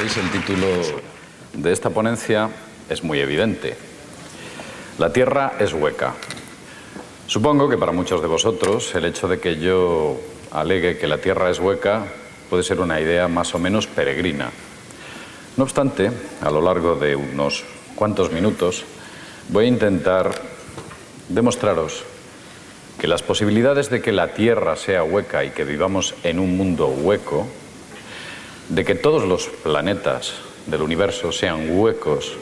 veis, el título de esta ponencia es muy evidente. La Tierra es hueca. Supongo que para muchos de vosotros el hecho de que yo alegue que la Tierra es hueca puede ser una idea más o menos peregrina. No obstante, a lo largo de unos cuantos minutos voy a intentar demostraros que las posibilidades de que la Tierra sea hueca y que vivamos en un mundo hueco, de que todos los planetas del universo sean huecos,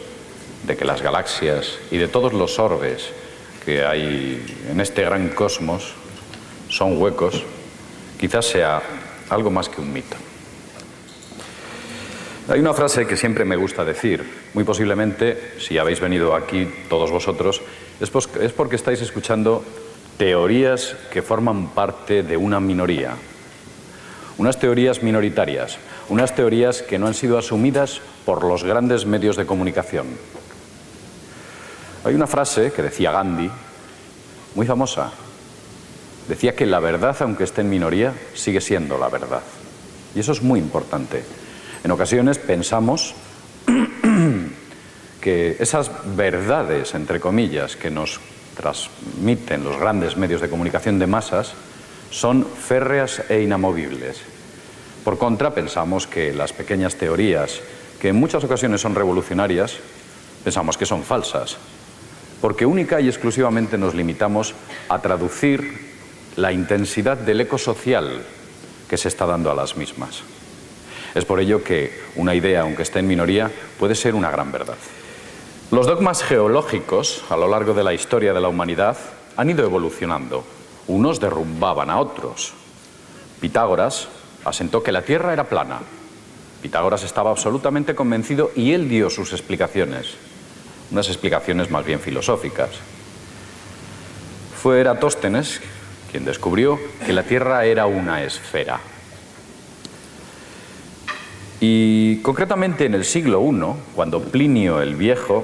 de que las galaxias y de todos los orbes que hay en este gran cosmos son huecos, quizás sea algo más que un mito. Hay una frase que siempre me gusta decir, muy posiblemente, si habéis venido aquí todos vosotros, es porque estáis escuchando teorías que forman parte de una minoría, unas teorías minoritarias, unas teorías que no han sido asumidas por los grandes medios de comunicación. Hay una frase que decía Gandhi, muy famosa, decía que la verdad, aunque esté en minoría, sigue siendo la verdad. Y eso es muy importante. En ocasiones pensamos que esas verdades, entre comillas, que nos transmiten los grandes medios de comunicación de masas, son férreas e inamovibles. Por contra, pensamos que las pequeñas teorías, que en muchas ocasiones son revolucionarias, pensamos que son falsas, porque única y exclusivamente nos limitamos a traducir la intensidad del eco social que se está dando a las mismas. Es por ello que una idea, aunque esté en minoría, puede ser una gran verdad. Los dogmas geológicos, a lo largo de la historia de la humanidad, han ido evolucionando. Unos derrumbaban a otros. Pitágoras asentó que la Tierra era plana. Pitágoras estaba absolutamente convencido y él dio sus explicaciones, unas explicaciones más bien filosóficas. Fue Eratóstenes quien descubrió que la Tierra era una esfera. Y concretamente en el siglo I, cuando Plinio el Viejo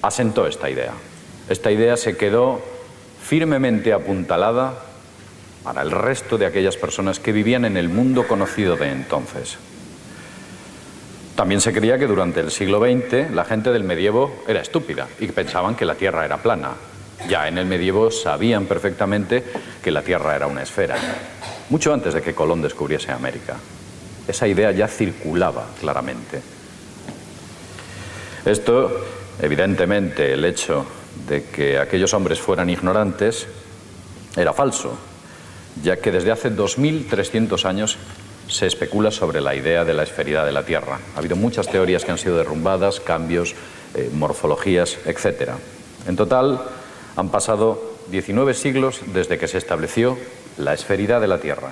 asentó esta idea. Esta idea se quedó firmemente apuntalada para el resto de aquellas personas que vivían en el mundo conocido de entonces. También se creía que durante el siglo XX la gente del medievo era estúpida y que pensaban que la Tierra era plana. Ya en el medievo sabían perfectamente que la Tierra era una esfera, mucho antes de que Colón descubriese América. Esa idea ya circulaba claramente. Esto, evidentemente, el hecho de que aquellos hombres fueran ignorantes era falso, ya que desde hace 2300 años se especula sobre la idea de la esferidad de la Tierra. Ha habido muchas teorías que han sido derrumbadas, cambios, morfologías, etc. En total, han pasado 19 siglos desde que se estableció la esferidad de la Tierra.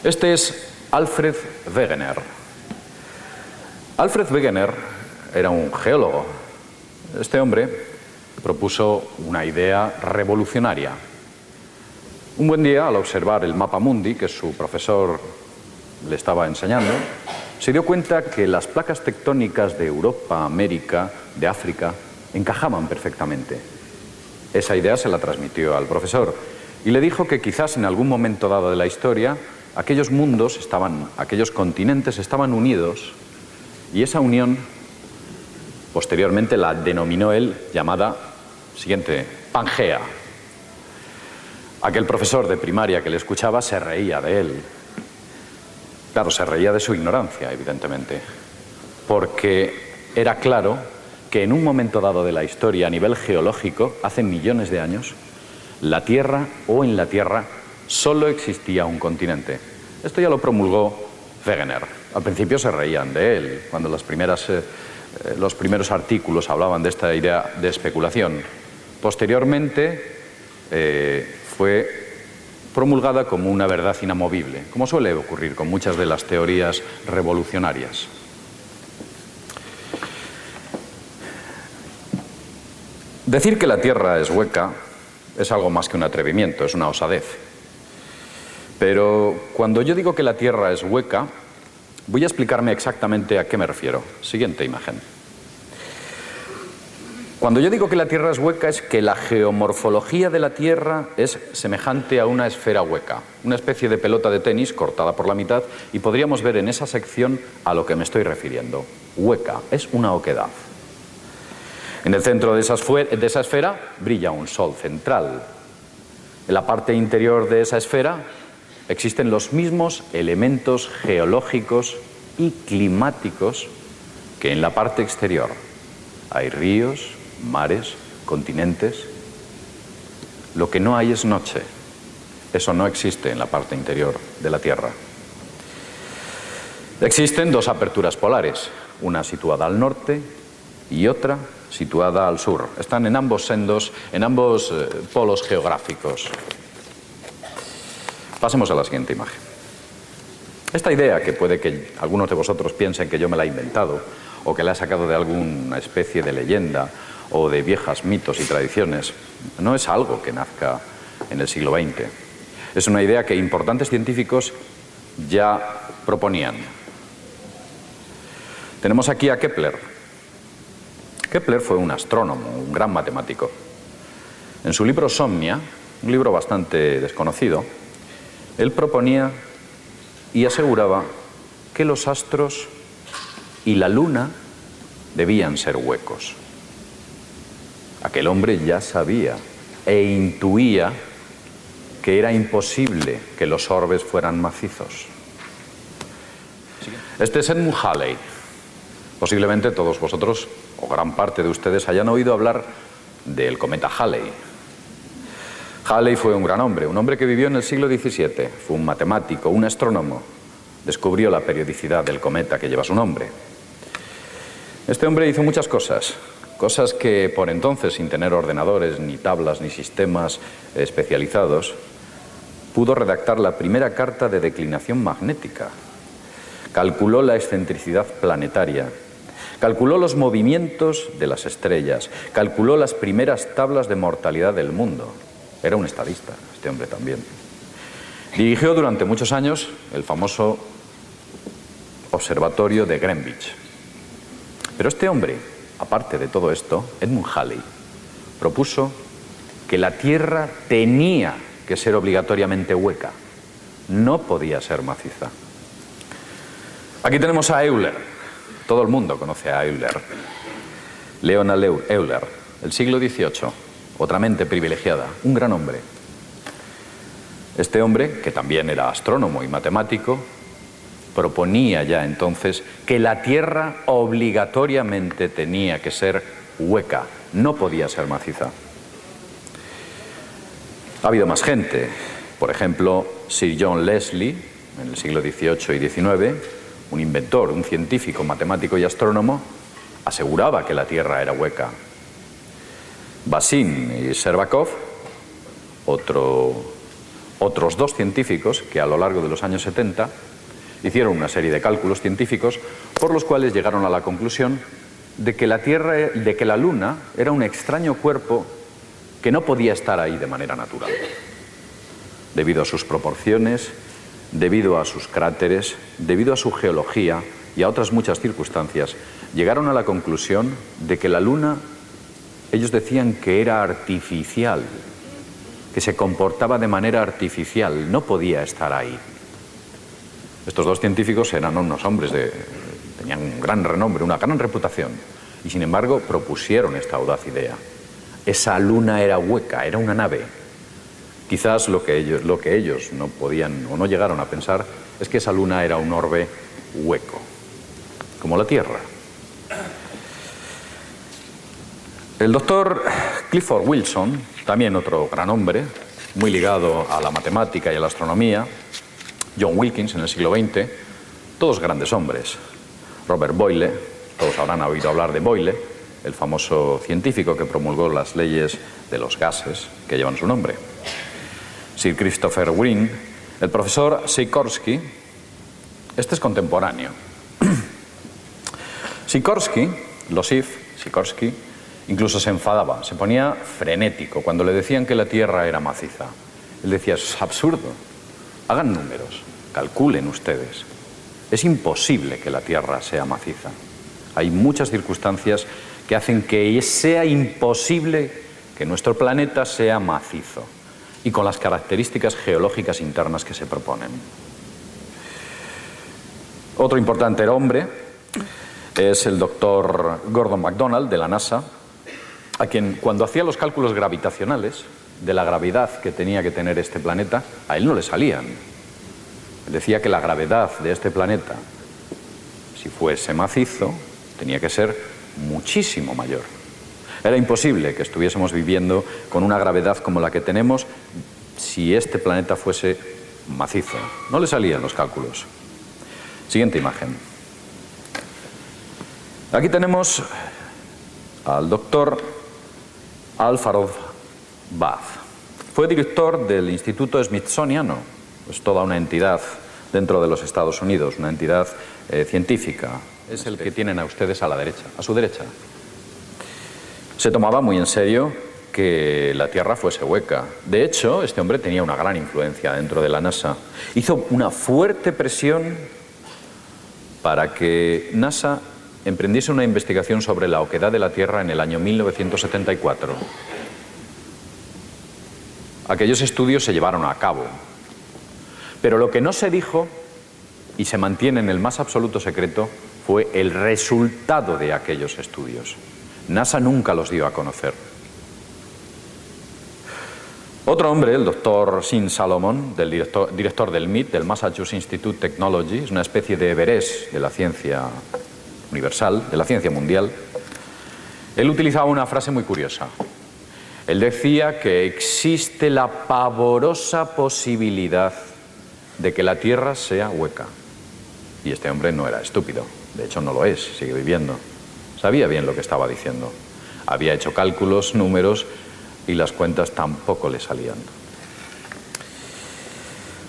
Este es Alfred Wegener. Alfred Wegener era un geólogo. Este hombre propuso una idea revolucionaria. Un buen día, al observar el mapa mundi que su profesor le estaba enseñando, se dio cuenta que las placas tectónicas de Europa, América, de África, encajaban perfectamente. Esa idea se la transmitió al profesor y le dijo que quizás en algún momento dado de la historia aquellos mundos aquellos continentes estaban unidos y esa unión posteriormente la denominó él llamada, siguiente, Pangea. Aquel profesor de primaria que le escuchaba se reía de él. Claro, se reía de su ignorancia, evidentemente, porque era claro que en un momento dado de la historia a nivel geológico, hace millones de años, la Tierra o en la Tierra solo existía un continente. Esto ya lo promulgó Wegener. Al principio se reían de él, cuando los primeros artículos hablaban de esta idea de especulación. Posteriormente fue promulgada como una verdad inamovible, como suele ocurrir con muchas de las teorías revolucionarias. Decir que la Tierra es hueca es algo más que un atrevimiento, es una osadez. Pero cuando yo digo que la Tierra es hueca, voy a explicarme exactamente a qué me refiero. Siguiente imagen. Cuando yo digo que la Tierra es hueca, es que la geomorfología de la Tierra es semejante a una esfera hueca, una especie de pelota de tenis cortada por la mitad, y podríamos ver en esa sección a lo que me estoy refiriendo. Hueca, es una oquedad. En el centro de esa esfera brilla un sol central. En la parte interior de esa esfera existen los mismos elementos geológicos y climáticos que en la parte exterior. Hay ríos, mares, continentes. Lo que no hay es noche. Eso no existe en la parte interior de la Tierra. Existen dos aperturas polares, una situada al norte y otra situada al sur. Están en ambos polos geográficos. Pasemos a la siguiente imagen. Esta idea, que puede que algunos de vosotros piensen que yo me la he inventado o que la he sacado de alguna especie de leyenda o de viejas mitos y tradiciones, no es algo que nazca en el siglo XX. Es una idea que importantes científicos ya proponían. Tenemos aquí a Kepler. Kepler fue un astrónomo, un gran matemático. En su libro Somnia, un libro bastante desconocido, él proponía y aseguraba que los astros y la luna debían ser huecos. Aquel hombre ya sabía e intuía que era imposible que los orbes fueran macizos. Este es Edmund Halley. Posiblemente todos vosotros, o gran parte de ustedes, hayan oído hablar del cometa Halley. Halley fue un gran hombre, un hombre que vivió en el siglo XVII. Fue un matemático, un astrónomo. Descubrió la periodicidad del cometa que lleva su nombre. Este hombre hizo muchas cosas que por entonces, sin tener ordenadores, ni tablas, ni sistemas especializados, pudo redactar la primera carta de declinación magnética. Calculó la excentricidad planetaria, calculó los movimientos de las estrellas, calculó las primeras tablas de mortalidad del mundo. Era un estadista, este hombre también. Dirigió durante muchos años el famoso observatorio de Greenwich. Pero este hombre, aparte de todo esto, Edmund Halley, propuso que la Tierra tenía que ser obligatoriamente hueca, no podía ser maciza. Aquí tenemos a Euler. Todo el mundo conoce a Euler. Leonhard Euler, del siglo XVIII, otra mente privilegiada, un gran hombre. Este hombre, que también era astrónomo y matemático, proponía ya entonces que la Tierra obligatoriamente tenía que ser hueca, no podía ser maciza. Ha habido más gente. Por ejemplo, Sir John Leslie, en el siglo XVIII y XIX, un inventor, un científico, matemático y astrónomo, aseguraba que la Tierra era hueca. Bazin y Shcherbakov, otros dos científicos que a lo largo de los años 70 hicieron una serie de cálculos científicos por los cuales llegaron a la conclusión de que la Luna era un extraño cuerpo que no podía estar ahí de manera natural, debido a sus proporciones, debido a sus cráteres, debido a su geología y a otras muchas circunstancias. Llegaron a la conclusión de que la Luna, ellos decían que era artificial, que se comportaba de manera artificial, no podía estar ahí. Estos dos científicos eran unos hombres tenían un gran renombre, una gran reputación, y sin embargo propusieron esta audaz idea. Esa luna era hueca, era una nave. Quizás lo que ellos no podían o no llegaron a pensar es que esa luna era un orbe hueco, como la Tierra. El doctor Clifford Wilson, también otro gran hombre, muy ligado a la matemática y a la astronomía, John Wilkins en el siglo XX, todos grandes hombres. Robert Boyle, todos habrán oído hablar de Boyle, el famoso científico que promulgó las leyes de los gases que llevan su nombre. Sir Christopher Wren, el profesor Sikorsky, este es contemporáneo. Sikorsky, incluso se enfadaba, se ponía frenético cuando le decían que la Tierra era maciza. Él decía, es absurdo, hagan números, calculen ustedes. Es imposible que la Tierra sea maciza. Hay muchas circunstancias que hacen que sea imposible que nuestro planeta sea macizo y con las características geológicas internas que se proponen. Otro importante hombre es el doctor Gordon MacDonald de la NASA, a quien cuando hacía los cálculos gravitacionales de la gravedad que tenía que tener este planeta, a él no le salían. Decía que la gravedad de este planeta, si fuese macizo, tenía que ser muchísimo mayor. Era imposible que estuviésemos viviendo con una gravedad como la que tenemos si este planeta fuese macizo. No le salían los cálculos. Siguiente imagen. Aquí tenemos al doctor Alfred Bath. Fue director del Instituto Smithsoniano, es toda una entidad dentro de los Estados Unidos, una entidad científica. Es el que tienen a ustedes a la derecha, a su derecha. Se tomaba muy en serio que la Tierra fuese hueca. De hecho, este hombre tenía una gran influencia dentro de la NASA. Hizo una fuerte presión para que NASA emprendiese una investigación sobre la oquedad de la Tierra en el año 1974. Aquellos estudios se llevaron a cabo, pero lo que no se dijo y se mantiene en el más absoluto secreto fue el resultado de aquellos estudios. NASA nunca los dio a conocer. Otro hombre, el doctor Sean Salomon, director del MIT, del Massachusetts Institute of Technology, es una especie de Everest de la ciencia universal, de la ciencia mundial. Él utilizaba una frase muy curiosa. Él decía que existe la pavorosa posibilidad de que la Tierra sea hueca. Y este hombre no era estúpido, de hecho no lo es, sigue viviendo. Sabía bien lo que estaba diciendo. Había hecho cálculos, números, y las cuentas tampoco le salían.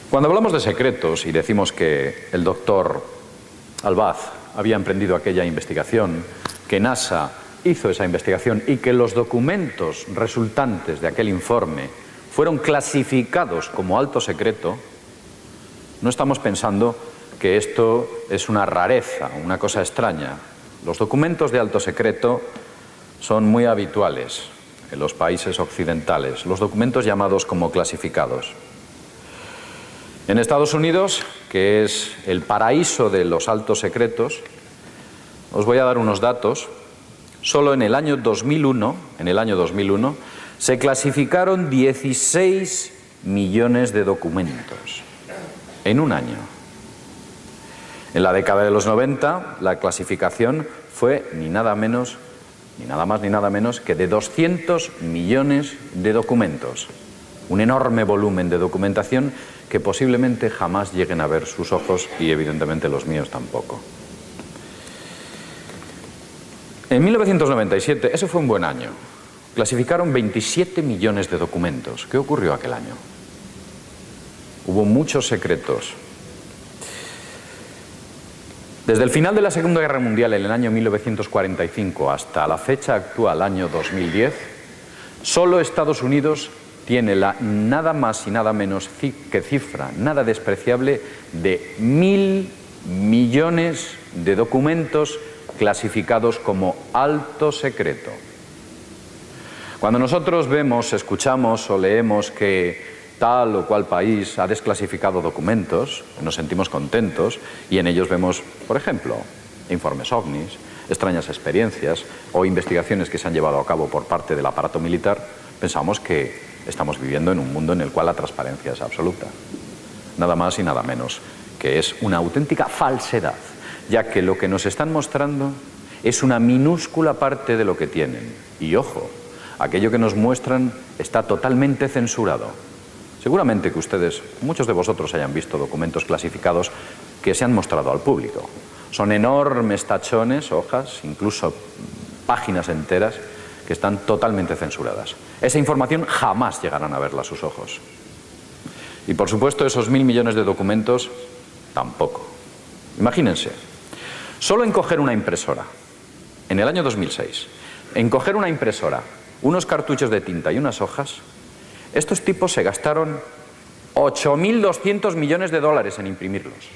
Cuando hablamos de secretos y decimos que el doctor Albaz había emprendido aquella investigación, que NASA hizo esa investigación y que los documentos resultantes de aquel informe fueron clasificados como alto secreto, no estamos pensando que esto es una rareza, una cosa extraña. Los documentos de alto secreto son muy habituales en los países occidentales, los documentos llamados como clasificados. En Estados Unidos, que es el paraíso de los altos secretos, os voy a dar unos datos. Solo en el año 2001, se clasificaron 16 millones de documentos en un año. En la década de los 90, la clasificación fue ni nada más ni nada menos que de 200 millones de documentos. Un enorme volumen de documentación que posiblemente jamás lleguen a ver sus ojos y evidentemente los míos tampoco. En 1997, ese fue un buen año, clasificaron 27 millones de documentos. ¿Qué ocurrió aquel año? Hubo muchos secretos. Desde el final de la Segunda Guerra Mundial, en el año 1945, hasta la fecha actual, año 2010, solo Estados Unidos tiene la nada más y nada menos que cifra, nada despreciable, de 1.000 millones de documentos clasificados como alto secreto. Cuando nosotros vemos, escuchamos o leemos que tal o cual país ha desclasificado documentos, nos sentimos contentos y en ellos vemos, por ejemplo, informes ovnis, extrañas experiencias o investigaciones que se han llevado a cabo por parte del aparato militar, pensamos que estamos viviendo en un mundo en el cual la transparencia es absoluta. Nada más y nada menos que es una auténtica falsedad, ya que lo que nos están mostrando es una minúscula parte de lo que tienen. Y ojo, aquello que nos muestran está totalmente censurado. Seguramente que ustedes, muchos de vosotros, hayan visto documentos clasificados que se han mostrado al público. Son enormes tachones, hojas, incluso páginas enteras que están totalmente censuradas. Esa información jamás llegarán a verla a sus ojos. Y por supuesto esos 1.000 millones de documentos tampoco. Imagínense, solo en coger una impresora, en el año 2006, en coger una impresora, unos cartuchos de tinta y unas hojas, estos tipos se gastaron 8.200 millones de dólares en imprimirlos.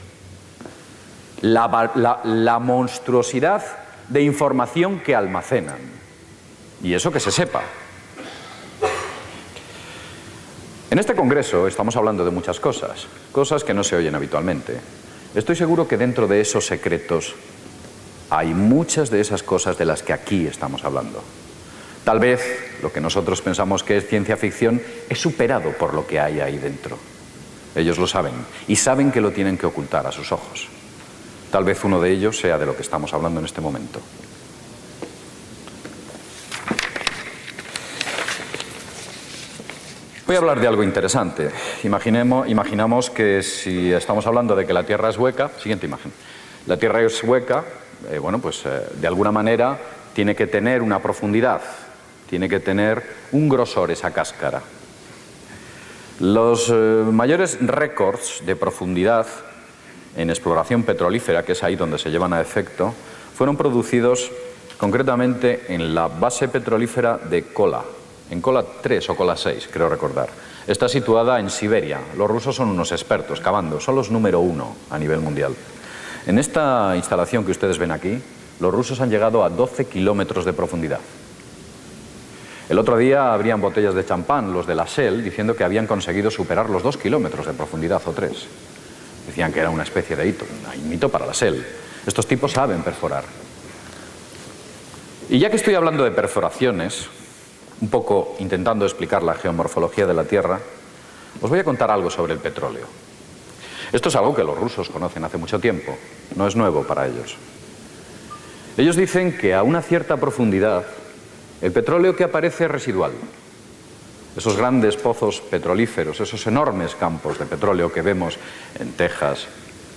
La monstruosidad de información que almacenan. Y eso que se sepa. En este congreso estamos hablando de muchas cosas, cosas que no se oyen habitualmente. Estoy seguro que dentro de esos secretos hay muchas de esas cosas de las que aquí estamos hablando. Tal vez lo que nosotros pensamos que es ciencia ficción es superado por lo que hay ahí dentro. Ellos lo saben y saben que lo tienen que ocultar a sus ojos. Tal vez uno de ellos sea de lo que estamos hablando en este momento. Voy a hablar de algo interesante. Imaginamos que si estamos hablando de que la Tierra es hueca, siguiente imagen, la Tierra es hueca, de alguna manera tiene que tener una profundidad, tiene que tener un grosor esa cáscara. Los mayores récords de profundidad en exploración petrolífera, que es ahí donde se llevan a efecto, fueron producidos concretamente en la base petrolífera de Kola, en Kola 3 o Kola 6, creo recordar. Está situada en Siberia. Los rusos son unos expertos cavando, son los número 1 a nivel mundial. En esta instalación que ustedes ven aquí, los rusos han llegado a 12 kilómetros de profundidad. El otro día abrían botellas de champán los de la Shell diciendo que habían conseguido superar los 2 kilómetros de profundidad o 3. Decían que era una especie de hito, un hito para la Shell. Estos tipos saben perforar. Y ya que estoy hablando de perforaciones, un poco intentando explicar la geomorfología de la Tierra, os voy a contar algo sobre el petróleo. Esto es algo que los rusos conocen hace mucho tiempo, no es nuevo para ellos. Ellos dicen que a una cierta profundidad el petróleo que aparece es residual. Esos grandes pozos petrolíferos, esos enormes campos de petróleo que vemos en Texas,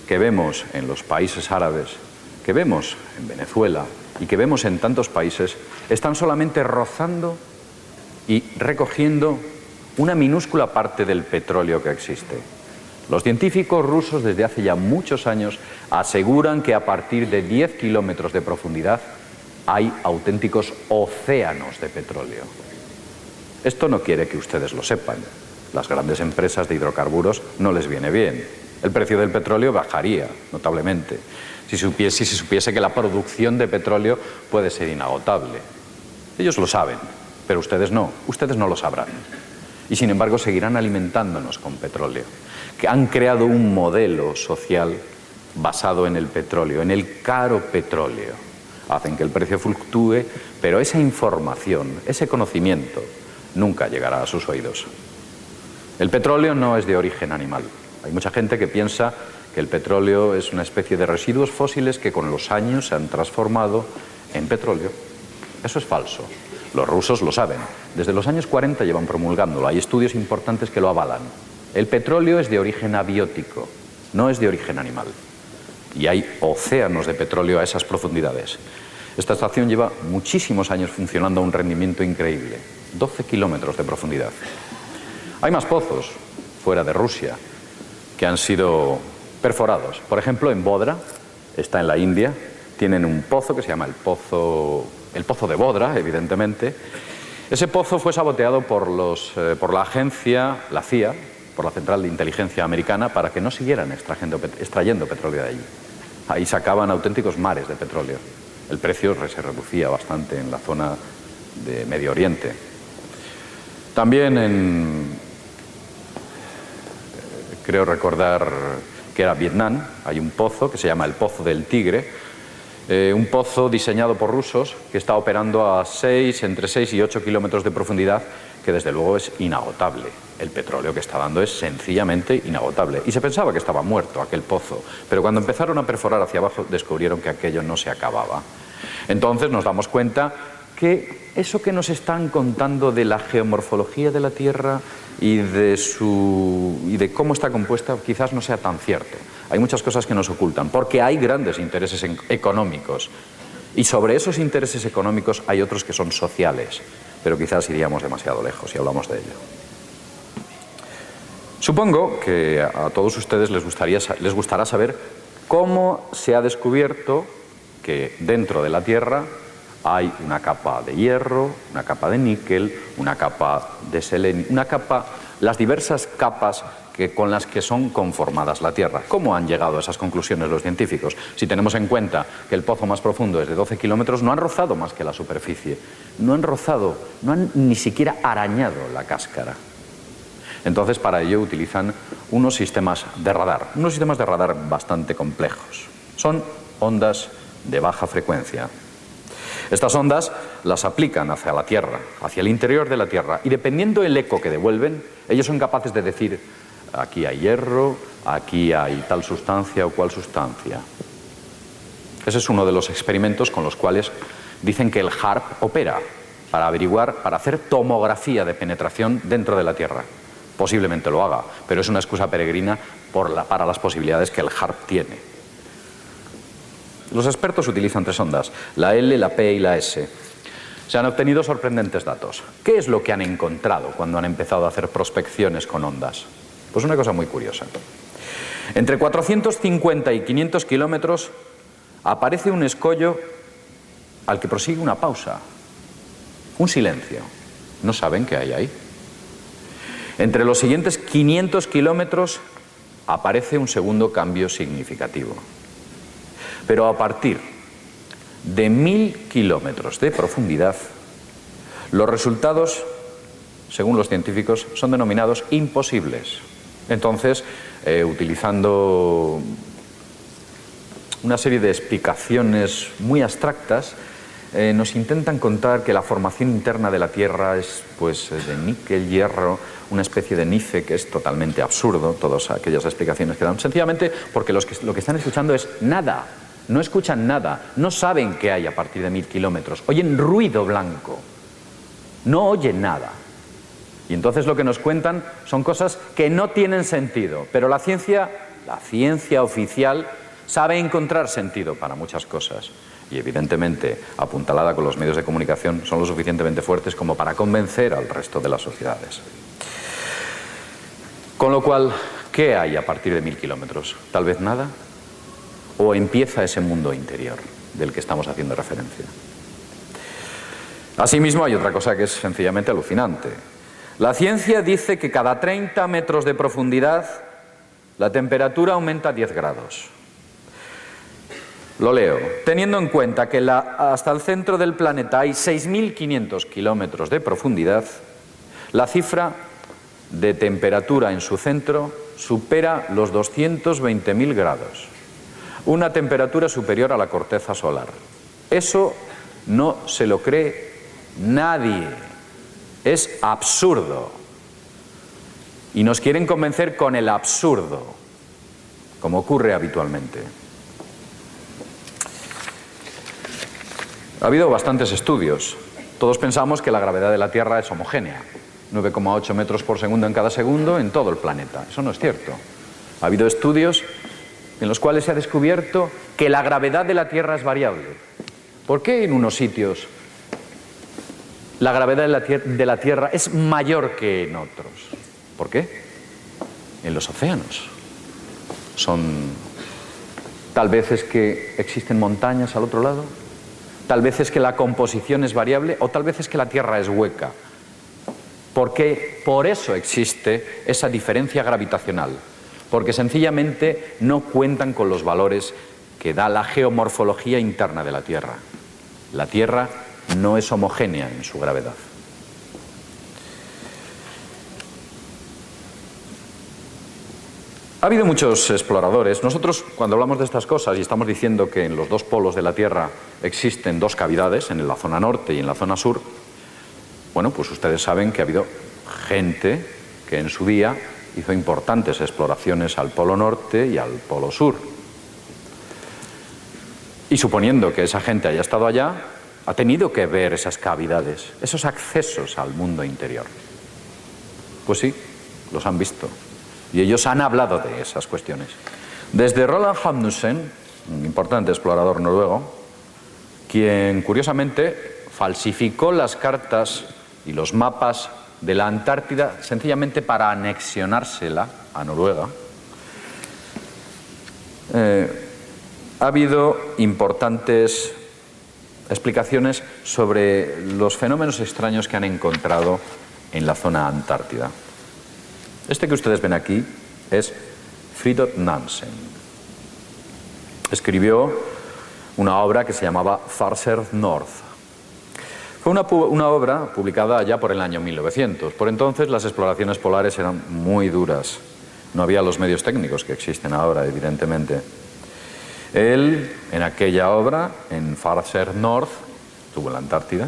que vemos en los países árabes, que vemos en Venezuela y que vemos en tantos países, están solamente rozando y recogiendo una minúscula parte del petróleo que existe. Los científicos rusos desde hace ya muchos años aseguran que a partir de 10 kilómetros de profundidad hay auténticos océanos de petróleo. Esto no quiere que ustedes lo sepan. Las grandes empresas de hidrocarburos no les viene bien. El precio del petróleo bajaría notablemente si se supiese que la producción de petróleo puede ser inagotable. Ellos lo saben, pero ustedes no lo sabrán. Y sin embargo seguirán alimentándonos con petróleo. Que han creado un modelo social basado en el petróleo, en el caro petróleo. Hacen que el precio fluctúe, pero esa información, ese conocimiento, nunca llegará a sus oídos. El petróleo no es de origen animal. Hay mucha gente que piensa que el petróleo es una especie de residuos fósiles que con los años se han transformado en petróleo. Eso es falso. Los rusos lo saben. Desde los años 40 llevan promulgándolo. Hay estudios importantes que lo avalan. El petróleo es de origen abiótico, no es de origen animal. Y hay océanos de petróleo a esas profundidades. Esta estación lleva muchísimos años funcionando a un rendimiento increíble. 12 kilómetros de profundidad. Hay más pozos fuera de Rusia que han sido perforados. Por ejemplo, en Bodra, está en la India, tienen un pozo que se llama el pozo de Bodra, evidentemente. Ese pozo fue saboteado por la agencia, la CIA, por la Central de Inteligencia Americana, para que no siguieran extrayendo petróleo de allí. Ahí sacaban auténticos mares de petróleo. El precio se reducía bastante en la zona de Medio Oriente. También creo recordar que era Vietnam, hay un pozo que se llama el Pozo del Tigre, un pozo diseñado por rusos que está operando a entre 6 y 8 kilómetros de profundidad, que desde luego es inagotable. El petróleo que está dando es sencillamente inagotable. Y se pensaba que estaba muerto aquel pozo, pero cuando empezaron a perforar hacia abajo descubrieron que aquello no se acababa. Entonces nos damos cuenta que eso que nos están contando de la geomorfología de la Tierra y de cómo está compuesta quizás no sea tan cierto. Hay muchas cosas que nos ocultan, porque hay grandes intereses económicos. Y sobre esos intereses económicos hay otros que son sociales, pero quizás iríamos demasiado lejos si hablamos de ello. Supongo que a todos ustedes les gustará saber cómo se ha descubierto que dentro de la Tierra hay una capa de hierro, una capa de níquel, una capa de selenio, las diversas capas con las que son conformadas la Tierra. ¿Cómo han llegado a esas conclusiones los científicos? Si tenemos en cuenta que el pozo más profundo es de 12 kilómetros, no han rozado más que la superficie. No han ni siquiera arañado la cáscara. Entonces, para ello utilizan unos sistemas de radar bastante complejos. Son ondas de baja frecuencia. Estas ondas las aplican hacia la Tierra, hacia el interior de la Tierra, y dependiendo del eco que devuelven, ellos son capaces de decir: aquí hay hierro, aquí hay tal sustancia o cual sustancia. Ese es uno de los experimentos con los cuales dicen que el HAARP opera, para averiguar, para hacer tomografía de penetración dentro de la Tierra. Posiblemente lo haga, pero es una excusa peregrina para las posibilidades que el HAARP tiene. Los expertos utilizan 3 ondas, la L, la P y la S. Se han obtenido sorprendentes datos. ¿Qué es lo que han encontrado cuando han empezado a hacer prospecciones con ondas? Pues una cosa muy curiosa. Entre 450 y 500 kilómetros aparece un escollo al que prosigue una pausa, un silencio. No saben qué hay ahí. Entre los siguientes 500 kilómetros aparece un segundo cambio significativo. Pero a partir de 1000 kilómetros de profundidad, los resultados, según los científicos, son denominados imposibles. Entonces, utilizando una serie de explicaciones muy abstractas, nos intentan contar que la formación interna de la Tierra es pues de níquel, hierro, una especie de nife, que es totalmente absurdo, todas aquellas explicaciones que dan, sencillamente porque lo que están escuchando es nada. No escuchan nada, no saben qué hay a partir de 1000 kilómetros, oyen ruido blanco, no oyen nada. Y entonces lo que nos cuentan son cosas que no tienen sentido, pero la ciencia oficial sabe encontrar sentido para muchas cosas. Y evidentemente, apuntalada con los medios de comunicación, son lo suficientemente fuertes como para convencer al resto de las sociedades. Con lo cual, ¿qué hay a partir de 1000 kilómetros? Tal vez nada. ¿O empieza ese mundo interior del que estamos haciendo referencia? Asimismo, hay otra cosa que es sencillamente alucinante. La ciencia dice que cada 30 metros de profundidad la temperatura aumenta 10 grados. Lo leo. Teniendo en cuenta que hasta el centro del planeta hay 6.500 kilómetros de profundidad, la cifra de temperatura en su centro supera los 220.000 grados. Una temperatura superior a la corteza solar. Eso no se lo cree nadie. Es absurdo. Y nos quieren convencer con el absurdo, como ocurre habitualmente. Ha habido bastantes estudios. Todos pensamos que la gravedad de la Tierra es homogénea. 9,8 metros por segundo en cada segundo en todo el planeta. Eso no es cierto. Ha habido estudios en los cuales se ha descubierto que la gravedad de la Tierra es variable. ¿Por qué en unos sitios la gravedad de la Tierra es mayor que en otros? ¿Por qué? En los océanos. Tal vez es que existen montañas al otro lado, tal vez es que la composición es variable, o tal vez es que la Tierra es hueca. Porque por eso existe esa diferencia gravitacional. Porque sencillamente no cuentan con los valores que da la geomorfología interna de la Tierra. La Tierra no es homogénea en su gravedad. Ha habido muchos exploradores. Nosotros, cuando hablamos de estas cosas y estamos diciendo que en los dos polos de la Tierra existen dos cavidades, en la zona norte y en la zona sur, bueno, pues ustedes saben que ha habido gente que en su día hizo importantes exploraciones al polo norte y al polo sur. Y suponiendo que esa gente haya estado allá, ha tenido que ver esas cavidades, esos accesos al mundo interior. Pues sí, los han visto. Y ellos han hablado de esas cuestiones. Desde Roald Amundsen, un importante explorador noruego, quien curiosamente falsificó las cartas y los mapas de la Antártida sencillamente para anexionársela a Noruega. Ha habido importantes explicaciones sobre los fenómenos extraños que han encontrado en la zona antártida. Este que ustedes ven aquí es Fridtjof Nansen. Escribió una obra que se llamaba Farther North. Fue una obra publicada ya por el año 1900. Por entonces las exploraciones polares eran muy duras. No había los medios técnicos que existen ahora, evidentemente. Él, en aquella obra, en Farther North, estuvo en la Antártida,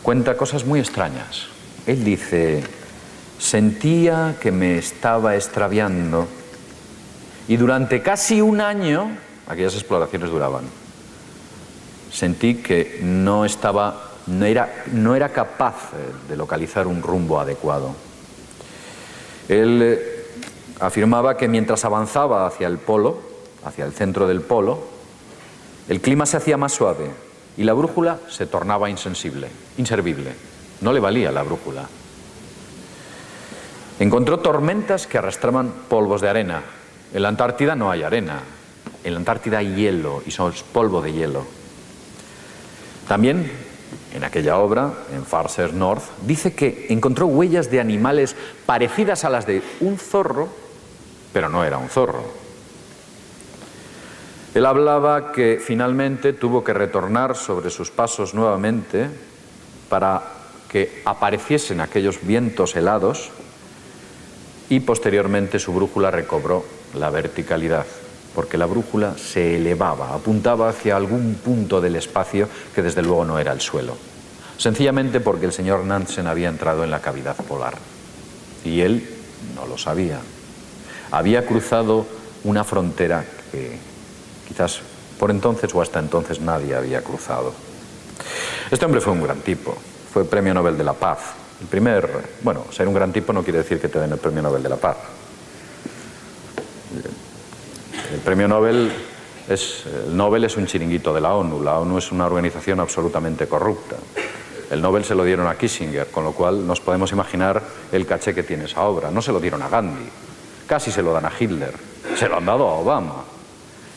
cuenta cosas muy extrañas. Él dice: sentía que me estaba extraviando y durante casi un año, aquellas exploraciones duraban, sentí que no era capaz de localizar un rumbo adecuado. Él afirmaba que mientras avanzaba hacia el polo, hacia el centro del polo, el clima se hacía más suave y la brújula se tornaba inservible. No le valía la brújula. Encontró tormentas que arrastraban polvos de arena. En la Antártida no hay arena. En la Antártida hay hielo y son polvo de hielo. También, en aquella obra, en Farther North, dice que encontró huellas de animales parecidas a las de un zorro, pero no era un zorro. Él hablaba que finalmente tuvo que retornar sobre sus pasos nuevamente para que apareciesen aquellos vientos helados y posteriormente su brújula recobró la verticalidad, porque la brújula se elevaba, apuntaba hacia algún punto del espacio que desde luego no era el suelo. Sencillamente porque el señor Nansen había entrado en la cavidad polar y él no lo sabía. Había cruzado una frontera que quizás por entonces o hasta entonces nadie había cruzado. Este hombre fue un gran tipo, fue Premio Nobel de la Paz. Bueno, ser un gran tipo no quiere decir que te den el Premio Nobel de la Paz. El Premio Nobel es un chiringuito de la ONU. La ONU es una organización absolutamente corrupta. El Nobel se lo dieron a Kissinger, con lo cual nos podemos imaginar el caché que tiene esa obra. No se lo dieron a Gandhi, casi se lo dan a Hitler, se lo han dado a Obama.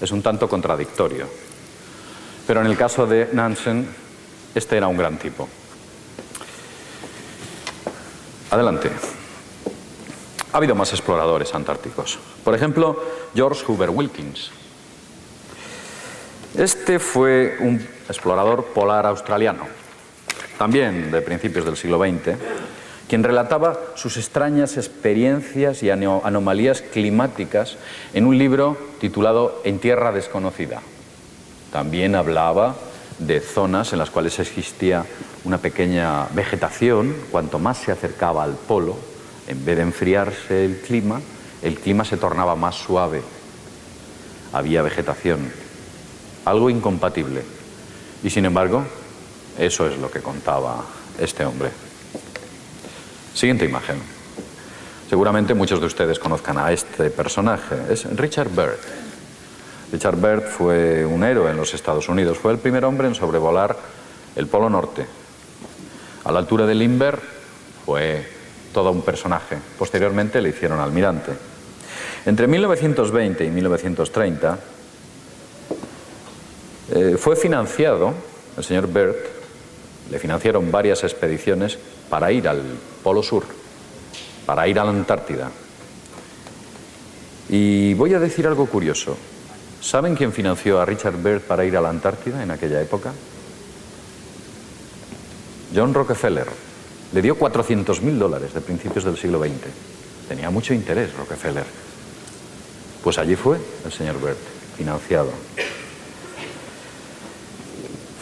Es un tanto contradictorio. Pero en el caso de Nansen, este era un gran tipo. Adelante. Ha habido más exploradores antárticos. Por ejemplo, George Hoover Wilkins. Este fue un explorador polar australiano, también de principios del siglo XX, quien relataba sus extrañas experiencias y anomalías climáticas en un libro titulado En tierra desconocida. También hablaba de zonas en las cuales existía una pequeña vegetación. Cuanto más se acercaba al polo, en vez de enfriarse el clima se tornaba más suave. Había vegetación, algo incompatible. Y sin embargo, eso es lo que contaba este hombre. Siguiente imagen. Seguramente muchos de ustedes conozcan a este personaje. Es Richard Byrd. Richard Byrd fue un héroe en los Estados Unidos. Fue el primer hombre en sobrevolar el Polo Norte. A la altura de Lindbergh fue todo un personaje. Posteriormente le hicieron almirante. Entre 1920 y 1930 fue financiado, el señor Byrd, le financiaron varias expediciones para ir al Polo Sur, para ir a la Antártida. Y voy a decir algo curioso. ¿Saben quién financió a Richard Byrd para ir a la Antártida en aquella época? John Rockefeller. Le dio $400.000 de principios del siglo XX. Tenía mucho interés Rockefeller. Pues allí fue el señor Byrd, financiado.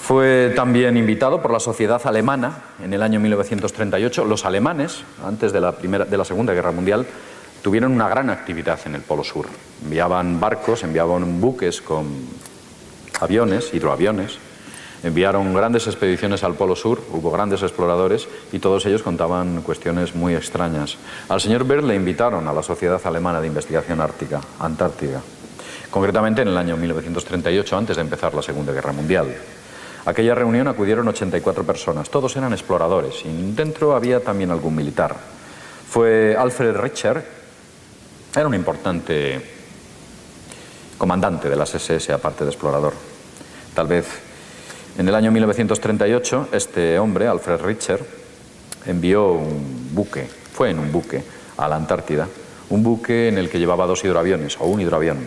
Fue también invitado por la sociedad alemana en el año 1938. Los alemanes, antes de la Segunda Guerra Mundial, tuvieron una gran actividad en el Polo Sur. Enviaban barcos, enviaban buques con aviones, hidroaviones, enviaron grandes expediciones al Polo Sur, hubo grandes exploradores y todos ellos contaban cuestiones muy extrañas. Al señor Byrd le invitaron a la Sociedad Alemana de Investigación Antártica, concretamente en el año 1938, antes de empezar la Segunda Guerra Mundial. A aquella reunión acudieron 84 personas, todos eran exploradores y dentro había también algún militar. Fue Alfred Richter, era un importante comandante de las SS, aparte de explorador. Tal vez en el año 1938 este hombre, Alfred Richter, envió un buque, fue en un buque a la Antártida, un buque en el que llevaba 2 hidroaviones, o un hidroavión.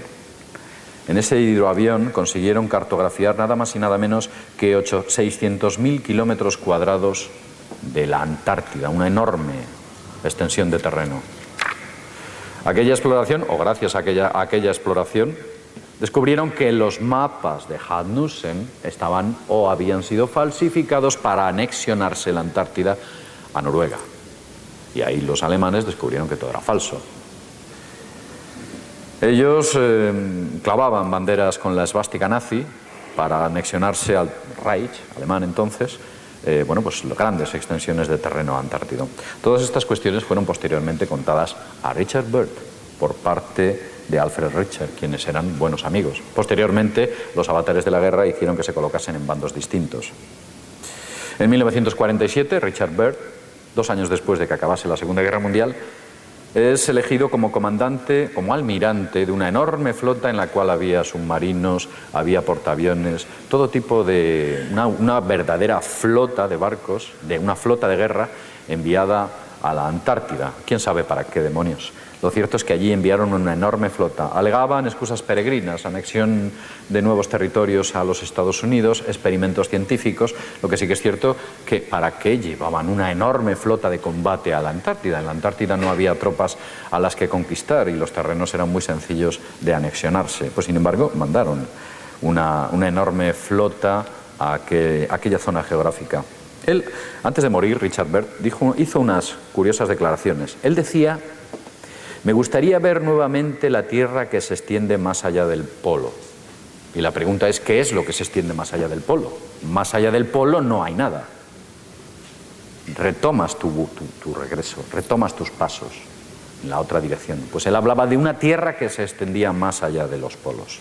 En ese hidroavión consiguieron cartografiar nada más y nada menos que 600.000 kilómetros cuadrados de la Antártida, una enorme extensión de terreno. Aquella exploración, o gracias a aquella exploración, descubrieron que los mapas de Rasmussen estaban o habían sido falsificados para anexionarse la Antártida a Noruega. Y ahí los alemanes descubrieron que todo era falso. Ellos clavaban banderas con la esvástica nazi para anexionarse al Reich alemán entonces, pues grandes extensiones de terreno antártido. Todas estas cuestiones fueron posteriormente contadas a Richard Byrd por parte de Alfred Richard, quienes eran buenos amigos. Posteriormente, los avatares de la guerra hicieron que se colocasen en bandos distintos. En 1947, Richard Byrd, 2 años después de que acabase la Segunda Guerra Mundial, es elegido como comandante, como almirante de una enorme flota en la cual había submarinos, había portaaviones, todo tipo de... una verdadera flota de barcos, de una flota de guerra enviada a la Antártida. ¿Quién sabe para qué demonios? Lo cierto es que allí enviaron una enorme flota. Alegaban excusas peregrinas, anexión de nuevos territorios a los Estados Unidos, experimentos científicos. Lo que sí que es cierto que ¿para qué llevaban una enorme flota de combate a la Antártida? En la Antártida no había tropas a las que conquistar y los terrenos eran muy sencillos de anexionarse. Pues sin embargo mandaron una enorme flota a aquella zona geográfica. Él, antes de morir, Richard Byrd, hizo unas curiosas declaraciones. Él decía: me gustaría ver nuevamente la Tierra que se extiende más allá del polo. Y la pregunta es, ¿qué es lo que se extiende más allá del polo? Más allá del polo no hay nada. Retomas tu regreso, retomas tus pasos en la otra dirección. Pues él hablaba de una Tierra que se extendía más allá de los polos.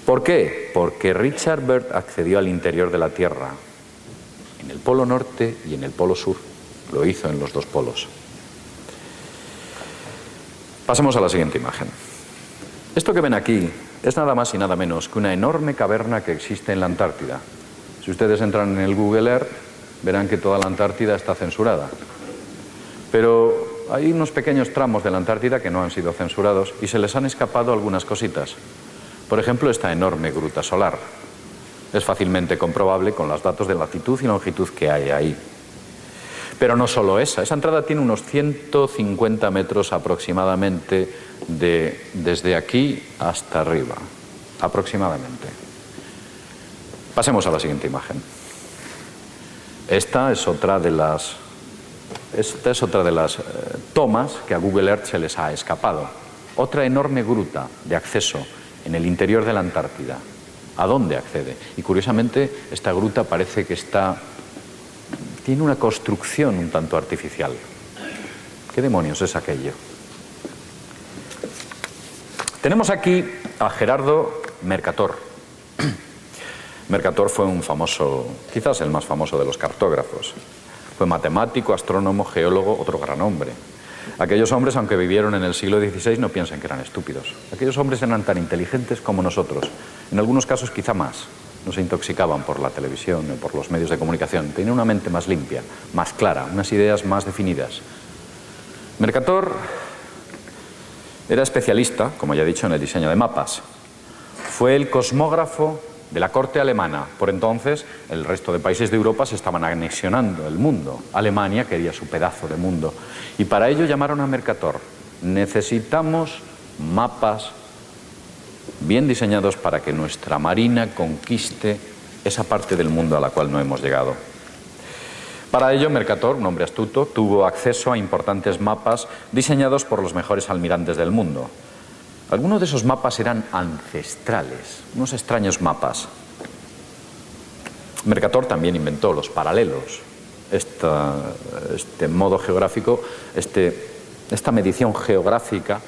¿Por qué? Porque Richard Byrd accedió al interior de la Tierra, en el polo norte y en el polo sur. Lo hizo en los 2 polos. Pasemos a la siguiente imagen. Esto que ven aquí es nada más y nada menos que una enorme caverna que existe en la Antártida. Si ustedes entran en el Google Earth, verán que toda la Antártida está censurada. Pero hay unos pequeños tramos de la Antártida que no han sido censurados y se les han escapado algunas cositas. Por ejemplo, esta enorme gruta solar. Es fácilmente comprobable con los datos de latitud y longitud que hay ahí. Pero no solo esa entrada tiene unos 150 metros aproximadamente desde aquí hasta arriba, aproximadamente. Pasemos a la siguiente imagen. Esta es otra de las tomas que a Google Earth se les ha escapado. Otra enorme gruta de acceso en el interior de la Antártida. ¿A dónde accede? Y curiosamente esta gruta parece que tiene una construcción un tanto artificial. ¿Qué demonios es aquello? Tenemos aquí a Gerardo Mercator. Mercator fue un famoso, quizás el más famoso de los cartógrafos. Fue matemático, astrónomo, geólogo, otro gran hombre. Aquellos hombres, aunque vivieron en el siglo XVI, no piensen que eran estúpidos. Aquellos hombres eran tan inteligentes como nosotros. En algunos casos quizá más. No se intoxicaban por la televisión o por los medios de comunicación. Tenían una mente más limpia, más clara, unas ideas más definidas. Mercator era especialista, como ya he dicho, en el diseño de mapas. Fue el cosmógrafo de la corte alemana. Por entonces, el resto de países de Europa se estaban anexionando el mundo. Alemania quería su pedazo de mundo. Y para ello llamaron a Mercator. Necesitamos mapas bien diseñados para que nuestra marina conquiste esa parte del mundo a la cual no hemos llegado. Para ello, Mercator, un hombre astuto, tuvo acceso a importantes mapas diseñados por los mejores almirantes del mundo. Algunos de esos mapas eran ancestrales, unos extraños mapas. Mercator también inventó los paralelos, este modo geográfico, esta medición geográfica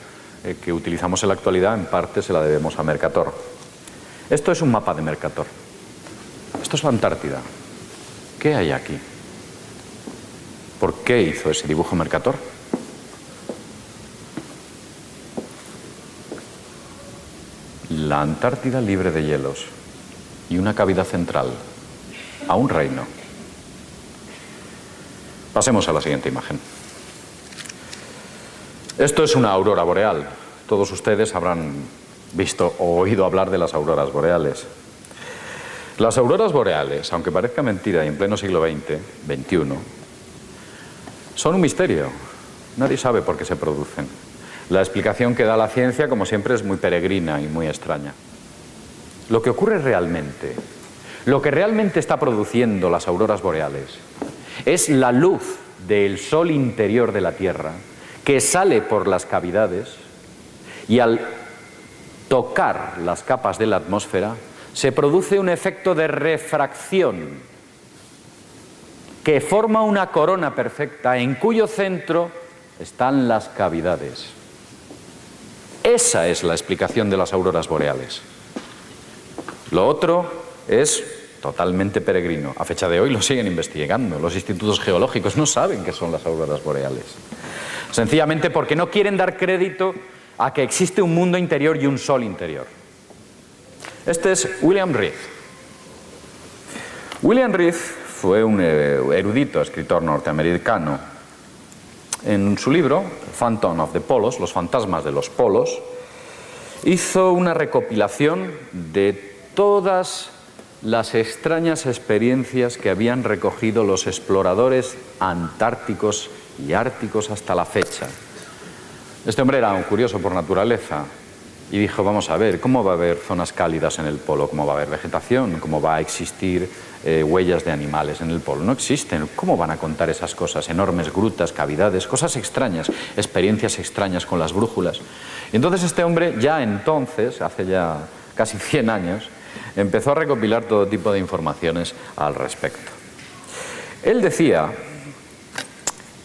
que utilizamos en la actualidad, en parte se la debemos a Mercator. Esto es un mapa de Mercator. Esto es la Antártida. ¿Qué hay aquí? ¿Por qué hizo ese dibujo Mercator? La Antártida libre de hielos y una cavidad central a un reino. Pasemos a la siguiente imagen. Esto es una aurora boreal. Todos ustedes habrán visto o oído hablar de las auroras boreales. Las auroras boreales, aunque parezca mentira y en pleno siglo XXI, son un misterio. Nadie sabe por qué se producen. La explicación que da la ciencia, como siempre, es muy peregrina y muy extraña. Lo que ocurre realmente, lo que realmente está produciendo las auroras boreales, es la luz del sol interior de la Tierra que sale por las cavidades y al tocar las capas de la atmósfera se produce un efecto de refracción que forma una corona perfecta en cuyo centro están las cavidades. Esa es la explicación de las auroras boreales. Lo otro es totalmente peregrino. A fecha de hoy lo siguen investigando. Los institutos geológicos no saben qué son las auroras boreales. Sencillamente porque no quieren dar crédito a que existe un mundo interior y un sol interior. Este es William Reid. William Reid fue un erudito escritor norteamericano. En su libro, Phantom of the Polos, Los fantasmas de los polos, hizo una recopilación de todas las extrañas experiencias que habían recogido los exploradores antárticos y árticos hasta la fecha. Este hombre era un curioso por naturaleza y dijo, vamos a ver, ¿cómo va a haber zonas cálidas en el polo? ¿Cómo va a haber vegetación? ¿Cómo va a existir huellas de animales en el polo? No existen. ¿Cómo van a contar esas cosas? Enormes grutas, cavidades, cosas extrañas, experiencias extrañas con las brújulas. Y entonces este hombre, ya entonces, hace ya casi 100 años, empezó a recopilar todo tipo de informaciones al respecto. Él decía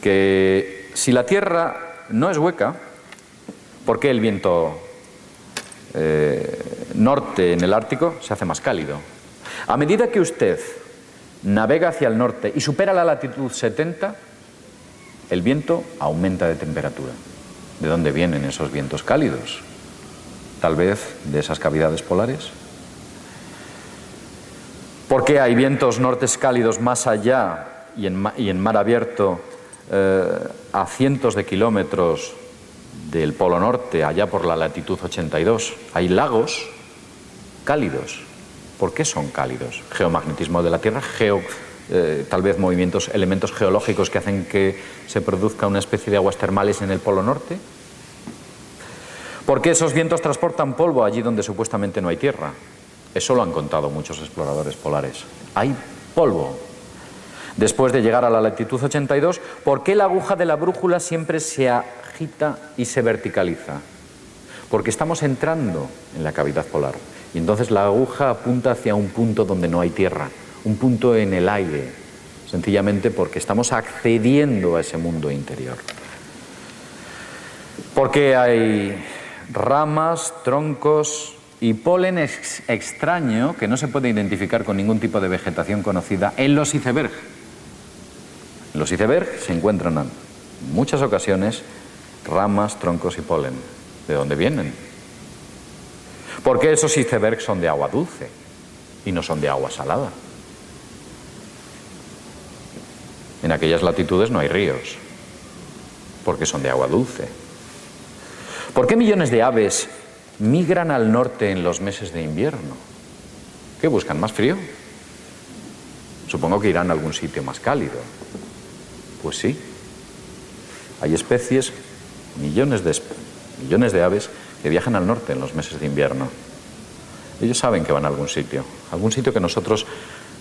que si la Tierra no es hueca, ¿por qué el viento norte en el Ártico se hace más cálido? A medida que usted navega hacia el norte y supera la latitud 70, el viento aumenta de temperatura. ¿De dónde vienen esos vientos cálidos? Tal vez de esas cavidades polares. ¿Por qué hay vientos nortes cálidos más allá y en mar abierto a cientos de kilómetros del Polo Norte, allá por la latitud 82? Hay lagos cálidos. ¿Por qué son cálidos? Geomagnetismo de la Tierra, tal vez movimientos, elementos geológicos que hacen que se produzca una especie de aguas termales en el Polo Norte. ¿Por qué esos vientos transportan polvo allí donde supuestamente no hay tierra? Eso lo han contado muchos exploradores polares. Hay polvo. Después de llegar a la latitud 82, ¿por qué la aguja de la brújula siempre se agita y se verticaliza? Porque estamos entrando en la cavidad polar y entonces la aguja apunta hacia un punto donde no hay tierra, un punto en el aire, sencillamente porque estamos accediendo a ese mundo interior. Porque hay ramas, troncos y polen extraño que no se puede identificar con ningún tipo de vegetación conocida en los icebergs. En los icebergs se encuentran en muchas ocasiones ramas, troncos y polen. ¿De dónde vienen? ¿Por qué esos icebergs son de agua dulce y no son de agua salada? En aquellas latitudes no hay ríos, porque son de agua dulce. ¿Por qué millones de aves migran al norte en los meses de invierno? ¿Qué buscan? ¿Más frío? Supongo que irán a algún sitio más cálido. Pues sí. Hay especies, millones de aves que viajan al norte en los meses de invierno. Ellos saben que van a algún sitio que nosotros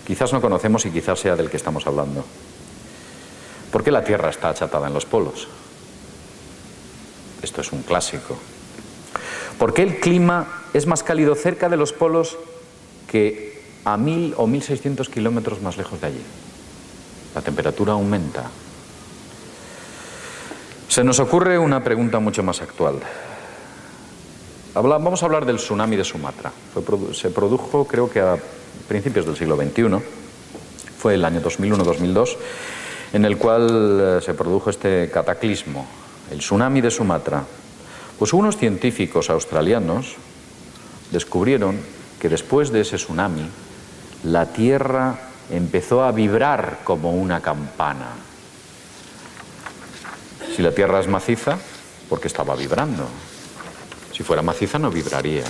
quizás no conocemos y quizás sea del que estamos hablando. ¿Por qué la Tierra está achatada en los polos? Esto es un clásico. ¿Por qué el clima es más cálido cerca de los polos que a 1000 o 1600 kilómetros más lejos de allí? La temperatura aumenta. Se nos ocurre una pregunta mucho más actual. Vamos a hablar del tsunami de Sumatra. Se produjo, creo que a principios del siglo XXI, fue el año 2001-2002, en el cual se produjo este cataclismo, el tsunami de Sumatra. Pues unos científicos australianos descubrieron que después de ese tsunami, la Tierra empezó a vibrar como una campana. Si la Tierra es maciza, porque estaba vibrando. Si fuera maciza no vibraría.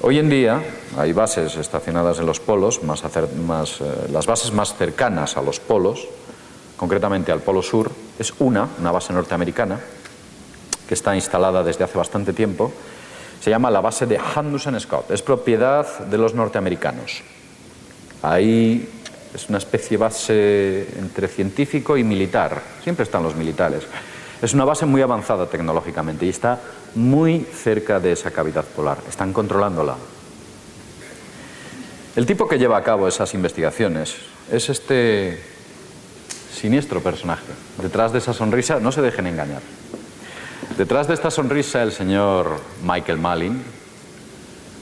Hoy en día hay bases estacionadas en los polos, las bases más cercanas a los polos, concretamente al Polo Sur, es una base norteamericana, que está instalada desde hace bastante tiempo. Se llama la base de Amundsen Scott, es propiedad de los norteamericanos. Ahí es una especie de base entre científico y militar, siempre están los militares. Es una base muy avanzada tecnológicamente y está muy cerca de esa cavidad polar, están controlándola. El tipo que lleva a cabo esas investigaciones es este siniestro personaje. Detrás de esa sonrisa, no se dejen engañar. Detrás de esta sonrisa, el señor Michael Malin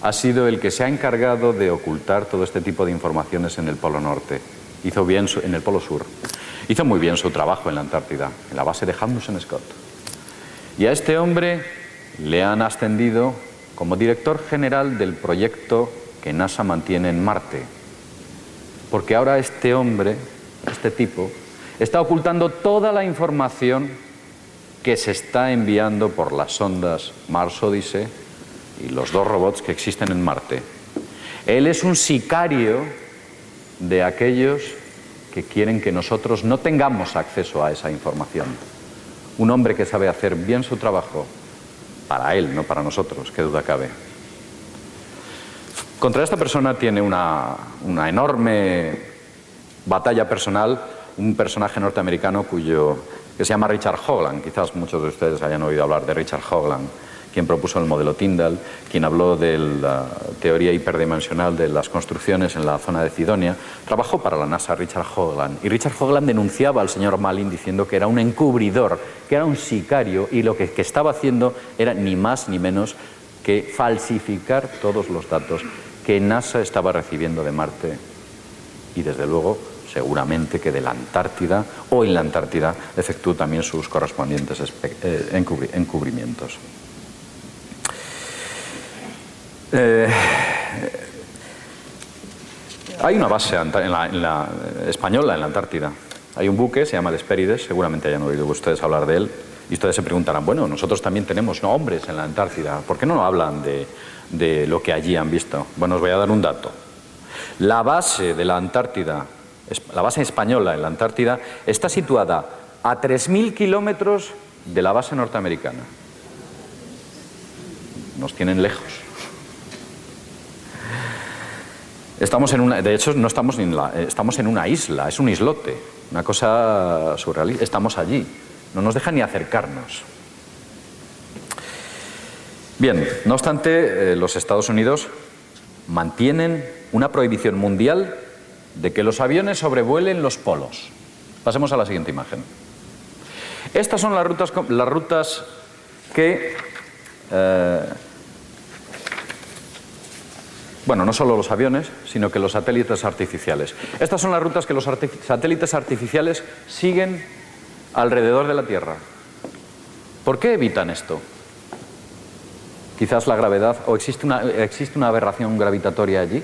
ha sido el que se ha encargado de ocultar todo este tipo de informaciones en el Polo Norte. Hizo bien en el Polo Sur. Hizo muy bien su trabajo en la Antártida, en la base de Amundsen Scott. Y a este hombre le han ascendido como director general del proyecto que NASA mantiene en Marte. Porque ahora este hombre, este tipo, está ocultando toda la información que se está enviando por las sondas Mars Odyssey y los 2 robots que existen en Marte. Él es un sicario de aquellos que quieren que nosotros no tengamos acceso a esa información. Un hombre que sabe hacer bien su trabajo, para él, no para nosotros, qué duda cabe. Contra esta persona tiene una enorme batalla personal, un personaje norteamericano que se llama Richard Hoagland. Quizás muchos de ustedes hayan oído hablar de Richard Hoagland, quien propuso el modelo Tyndall, quien habló de la teoría hiperdimensional de las construcciones en la zona de Cydonia. Trabajó para la NASA Richard Hoagland, y Richard Hoagland denunciaba al señor Malin diciendo que era un encubridor, que era un sicario, y lo que estaba haciendo era ni más ni menos que falsificar todos los datos que NASA estaba recibiendo de Marte y, desde luego, seguramente que de la Antártida, o en la Antártida efectuó también sus correspondientes encubrimientos. Hay una base española en la Antártida. Hay un buque, se llama el Hespérides, seguramente hayan oído ustedes hablar de él, y ustedes se preguntarán, bueno, nosotros también tenemos hombres en la Antártida, ¿por qué no hablan de lo que allí han visto? Bueno, os voy a dar un dato. La base de la Antártida, la base española en la Antártida, está situada a 3.000 kilómetros de la base norteamericana. Nos tienen lejos. De hecho, no estamos estamos en una isla, es un islote, una cosa surrealista. Estamos allí, no nos dejan ni acercarnos. Bien, no obstante, los Estados Unidos mantienen una prohibición mundial de que los aviones sobrevuelen los polos. Pasemos a la siguiente imagen. Estas son las rutas que... bueno, no solo los aviones, sino que los satélites artificiales. Estas son las rutas que los satélites artificiales siguen alrededor de la Tierra. ¿Por qué evitan esto? Quizás la gravedad, o existe una aberración gravitatoria allí.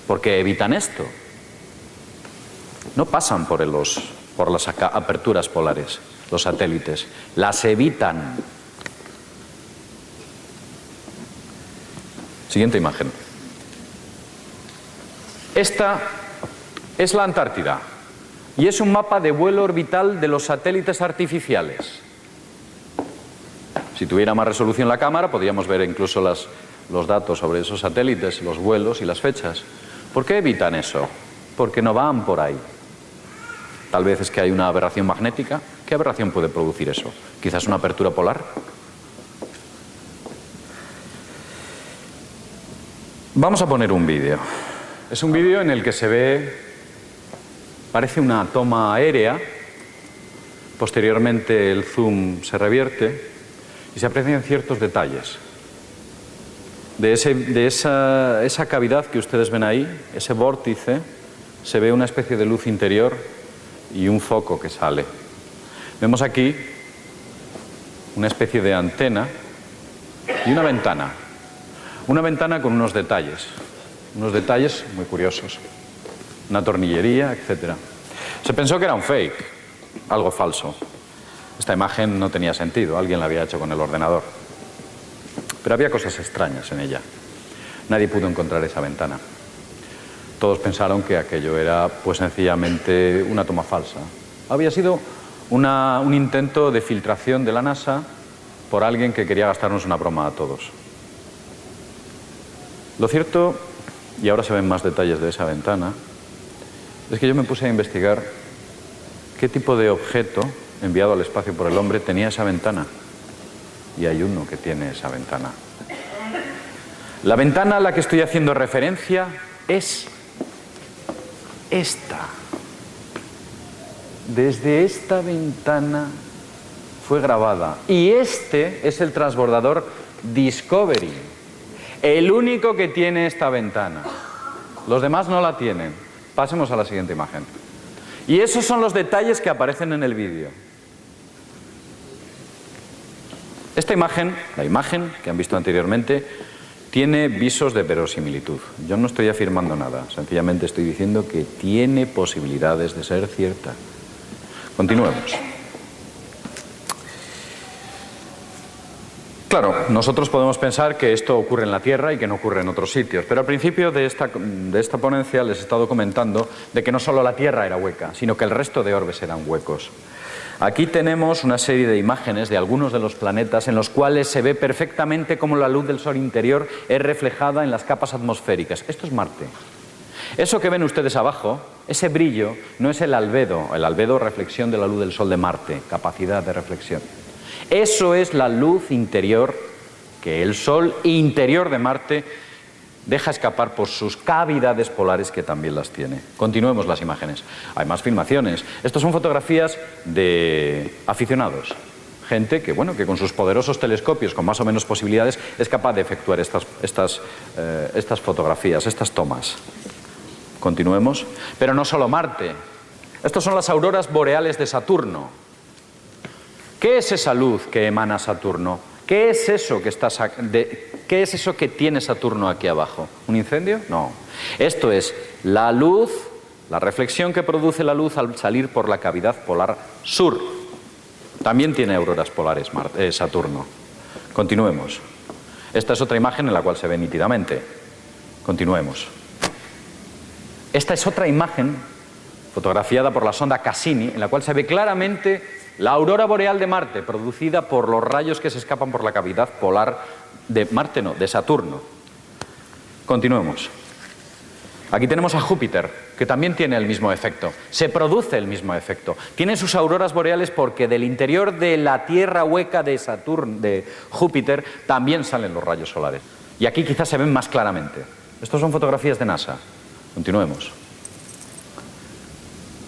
¿Por qué evitan esto? No pasan por las aperturas polares, los satélites, las evitan. Siguiente imagen. Esta es la Antártida y es un mapa de vuelo orbital de los satélites artificiales. Si tuviera más resolución la cámara, podríamos ver incluso los datos sobre esos satélites, los vuelos y las fechas. ¿Por qué evitan eso? Porque no van por ahí. Tal vez es que hay una aberración magnética. ¿Qué aberración puede producir eso? ¿Quizás una apertura polar? Vamos a poner un vídeo. Es un vídeo en el que se ve, parece una toma aérea, posteriormente el zoom se revierte y se aprecian ciertos detalles. De esa cavidad que ustedes ven ahí, ese vórtice, se ve una especie de luz interior y un foco que sale. Vemos aquí una especie de antena y una ventana. Una ventana con unos detalles muy curiosos. Una tornillería, etc. Se pensó que era un fake, algo falso. Esta imagen no tenía sentido, alguien la había hecho con el ordenador. Pero había cosas extrañas en ella. Nadie pudo encontrar esa ventana. Todos pensaron que aquello era, pues sencillamente, una toma falsa. Había sido un intento de filtración de la NASA por alguien que quería gastarnos una broma a todos. Lo cierto, y ahora se ven más detalles de esa ventana, es que yo me puse a investigar qué tipo de objeto enviado al espacio por el hombre tenía esa ventana. Y hay uno que tiene esa ventana. La ventana a la que estoy haciendo referencia es esta. Desde esta ventana fue grabada. Y este es el transbordador Discovery, el único que tiene esta ventana. Los demás no la tienen. Pasemos a la siguiente imagen. Y esos son los detalles que aparecen en el vídeo. Esta imagen, la imagen que han visto anteriormente, tiene visos de verosimilitud. Yo no estoy afirmando nada, sencillamente estoy diciendo que tiene posibilidades de ser cierta. Continuemos. Claro, nosotros podemos pensar que esto ocurre en la Tierra y que no ocurre en otros sitios, pero al principio de esta ponencia les he estado comentando de que no solo la Tierra era hueca, sino que el resto de orbes eran huecos. Aquí tenemos una serie de imágenes de algunos de los planetas en los cuales se ve perfectamente cómo la luz del Sol interior es reflejada en las capas atmosféricas. Esto es Marte. Eso que ven ustedes abajo, ese brillo, no es el albedo reflexión de la luz del Sol de Marte, capacidad de reflexión. Eso es la luz interior que el Sol interior de Marte deja escapar por sus cavidades polares, que también las tiene. Continuemos las imágenes. Hay más filmaciones. Estas son fotografías de aficionados. Gente que, bueno, que con sus poderosos telescopios, con más o menos posibilidades, es capaz de efectuar estas fotografías, estas tomas. Continuemos. Pero no solo Marte. Estas son las auroras boreales de Saturno. ¿Qué es esa luz que emana Saturno? ¿Qué es eso que tiene Saturno aquí abajo? ¿Un incendio? No. Esto es la luz, la reflexión que produce la luz al salir por la cavidad polar sur. También tiene auroras polares Saturno. Continuemos. Esta es otra imagen en la cual se ve nítidamente. Continuemos. Esta es otra imagen fotografiada por la sonda Cassini, en la cual se ve claramente la aurora boreal de Marte, producida por los rayos que se escapan por la cavidad polar de Marte, no, de Saturno. Continuemos. Aquí tenemos a Júpiter, que también tiene el mismo efecto. Se produce el mismo efecto. Tiene sus auroras boreales porque del interior de la Tierra hueca de Júpiter también salen los rayos solares. Y aquí quizás se ven más claramente. Estas son fotografías de NASA. Continuemos.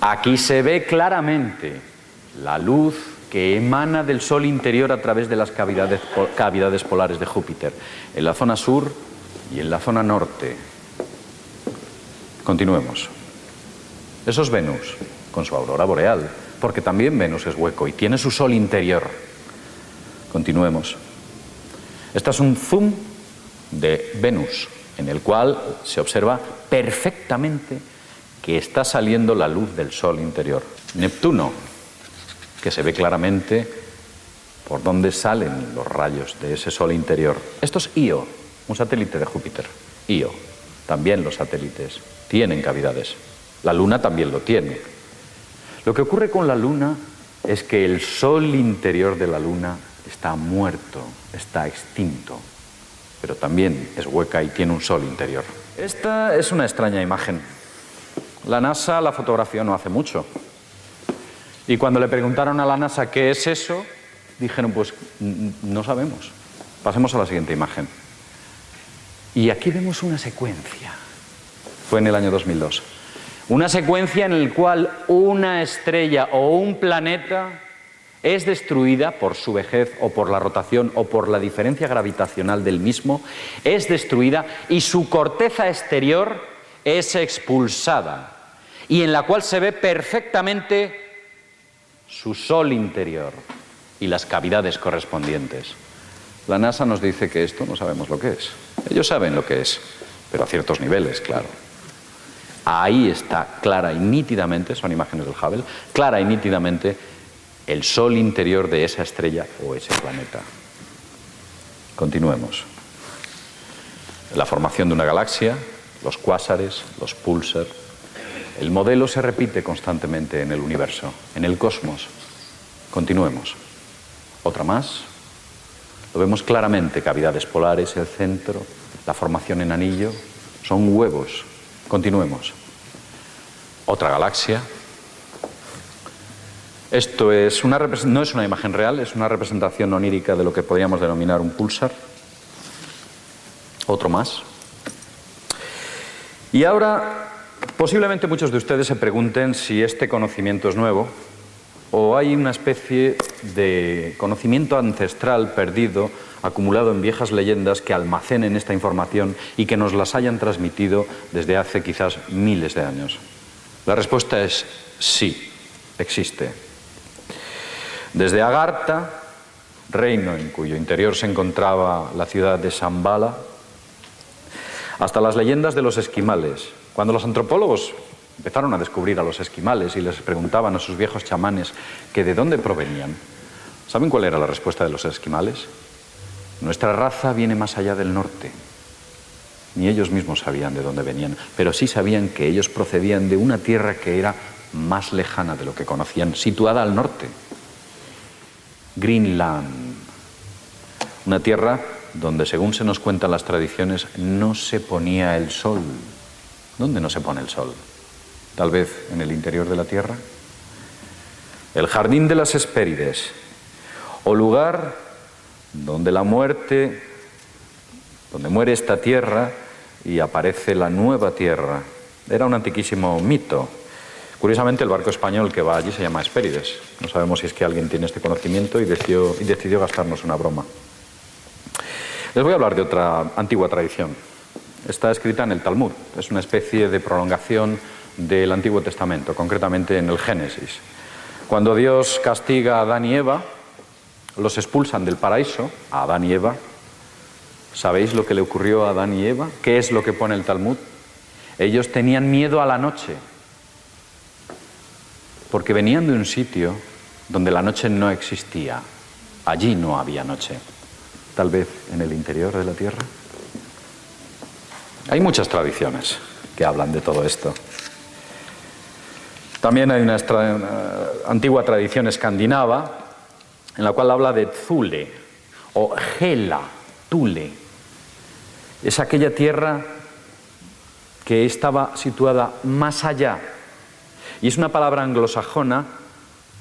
Aquí se ve claramente la luz que emana del Sol interior a través de las cavidades polares de Júpiter, en la zona sur y en la zona norte. Continuemos. Eso es Venus, con su aurora boreal, porque también Venus es hueco y tiene su Sol interior. Continuemos. Este es un zoom de Venus, en el cual se observa perfectamente que está saliendo la luz del Sol interior. Neptuno, que se ve claramente por dónde salen los rayos de ese Sol interior. Esto es Io, un satélite de Júpiter. Io. También los satélites tienen cavidades. La Luna también lo tiene. Lo que ocurre con la Luna es que el Sol interior de la Luna está muerto, está extinto, pero también es hueca y tiene un Sol interior. Esta es una extraña imagen. La NASA la fotografió no hace mucho. Y cuando le preguntaron a la NASA qué es eso, dijeron, pues no sabemos. Pasemos a la siguiente imagen. Y aquí vemos una secuencia. Fue en el año 2002. Una secuencia en la cual una estrella o un planeta es destruida por su vejez o por la rotación o por la diferencia gravitacional del mismo, es destruida y su corteza exterior es expulsada, y en la cual se ve perfectamente su Sol interior y las cavidades correspondientes. La NASA nos dice que esto no sabemos lo que es. Ellos saben lo que es, pero a ciertos niveles, claro. Ahí está clara y nítidamente, son imágenes del Hubble, clara y nítidamente el sol interior de esa estrella o ese planeta. Continuemos. La formación de una galaxia, los cuásares, los púlsar. El modelo se repite constantemente en el universo, en el cosmos. Continuemos. Otra más. Lo vemos claramente, cavidades polares, el centro, la formación en anillo, son huevos. Continuemos. Otra galaxia. Esto no es una imagen real, es una representación onírica de lo que podríamos denominar un púlsar. Otro más. Y ahora, posiblemente muchos de ustedes se pregunten si este conocimiento es nuevo o hay una especie de conocimiento ancestral perdido, acumulado en viejas leyendas que almacenen esta información y que nos las hayan transmitido desde hace quizás miles de años. La respuesta es sí, existe. Desde Agartha, reino en cuyo interior se encontraba la ciudad de Shambhala, hasta las leyendas de los esquimales. Cuando los antropólogos empezaron a descubrir a los esquimales y les preguntaban a sus viejos chamanes que de dónde provenían, ¿saben cuál era la respuesta de los esquimales? Nuestra raza viene más allá del norte. Ni ellos mismos sabían de dónde venían, pero sí sabían que ellos procedían de una tierra que era más lejana de lo que conocían, situada al norte. Greenland, una tierra donde, según se nos cuentan las tradiciones, no se ponía el sol. ¿Dónde no se pone el sol? Tal vez en el interior de la Tierra. El jardín de las Hespérides, o lugar donde la muerte, donde muere esta tierra y aparece la nueva tierra. Era un antiquísimo mito. Curiosamente, el barco español que va allí se llama Hespérides. No sabemos si es que alguien tiene este conocimiento y decidió gastarnos una broma. Les voy a hablar de otra antigua tradición. Está escrita en el Talmud. Es una especie de prolongación del Antiguo Testamento, concretamente en el Génesis. Cuando Dios castiga a Adán y Eva, los expulsan del paraíso, a Adán y Eva. ¿Sabéis lo que le ocurrió a Adán y Eva? ¿Qué es lo que pone el Talmud? Ellos tenían miedo a la noche, porque venían de un sitio donde la noche no existía. Allí no había noche. Tal vez en el interior de la tierra. Hay muchas tradiciones que hablan de todo esto. También hay una antigua tradición escandinava en la cual habla de Thule o Hela, Thule. Es aquella tierra que estaba situada más allá. Y es una palabra anglosajona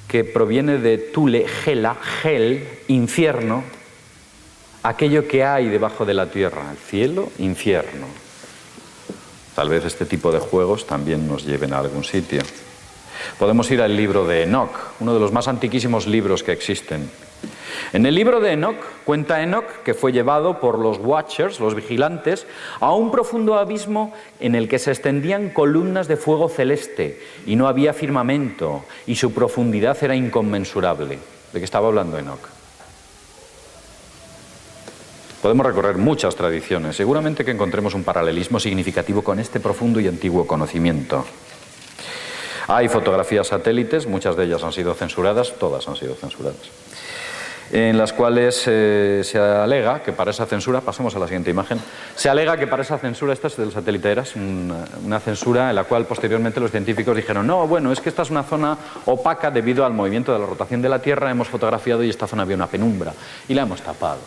que proviene de Thule, Hela, Hel, infierno, aquello que hay debajo de la tierra, el cielo, infierno. Tal vez este tipo de juegos también nos lleven a algún sitio. Podemos ir al libro de Enoch, uno de los más antiquísimos libros que existen. En el libro de Enoch, cuenta Enoch que fue llevado por los Watchers, los vigilantes, a un profundo abismo en el que se extendían columnas de fuego celeste y no había firmamento y su profundidad era inconmensurable. ¿De qué estaba hablando Enoch? Podemos recorrer muchas tradiciones, seguramente que encontremos un paralelismo significativo con este profundo y antiguo conocimiento. Hay fotografías satélites, muchas de ellas han sido censuradas, todas han sido censuradas, en las cuales se alega que para esa censura, pasemos a la siguiente imagen, se alega que para esa censura, esta es del satélite ERAS, una censura en la cual posteriormente los científicos dijeron, no, bueno, es que esta es una zona opaca debido al movimiento de la rotación de la Tierra, hemos fotografiado y esta zona había una penumbra y la hemos tapado.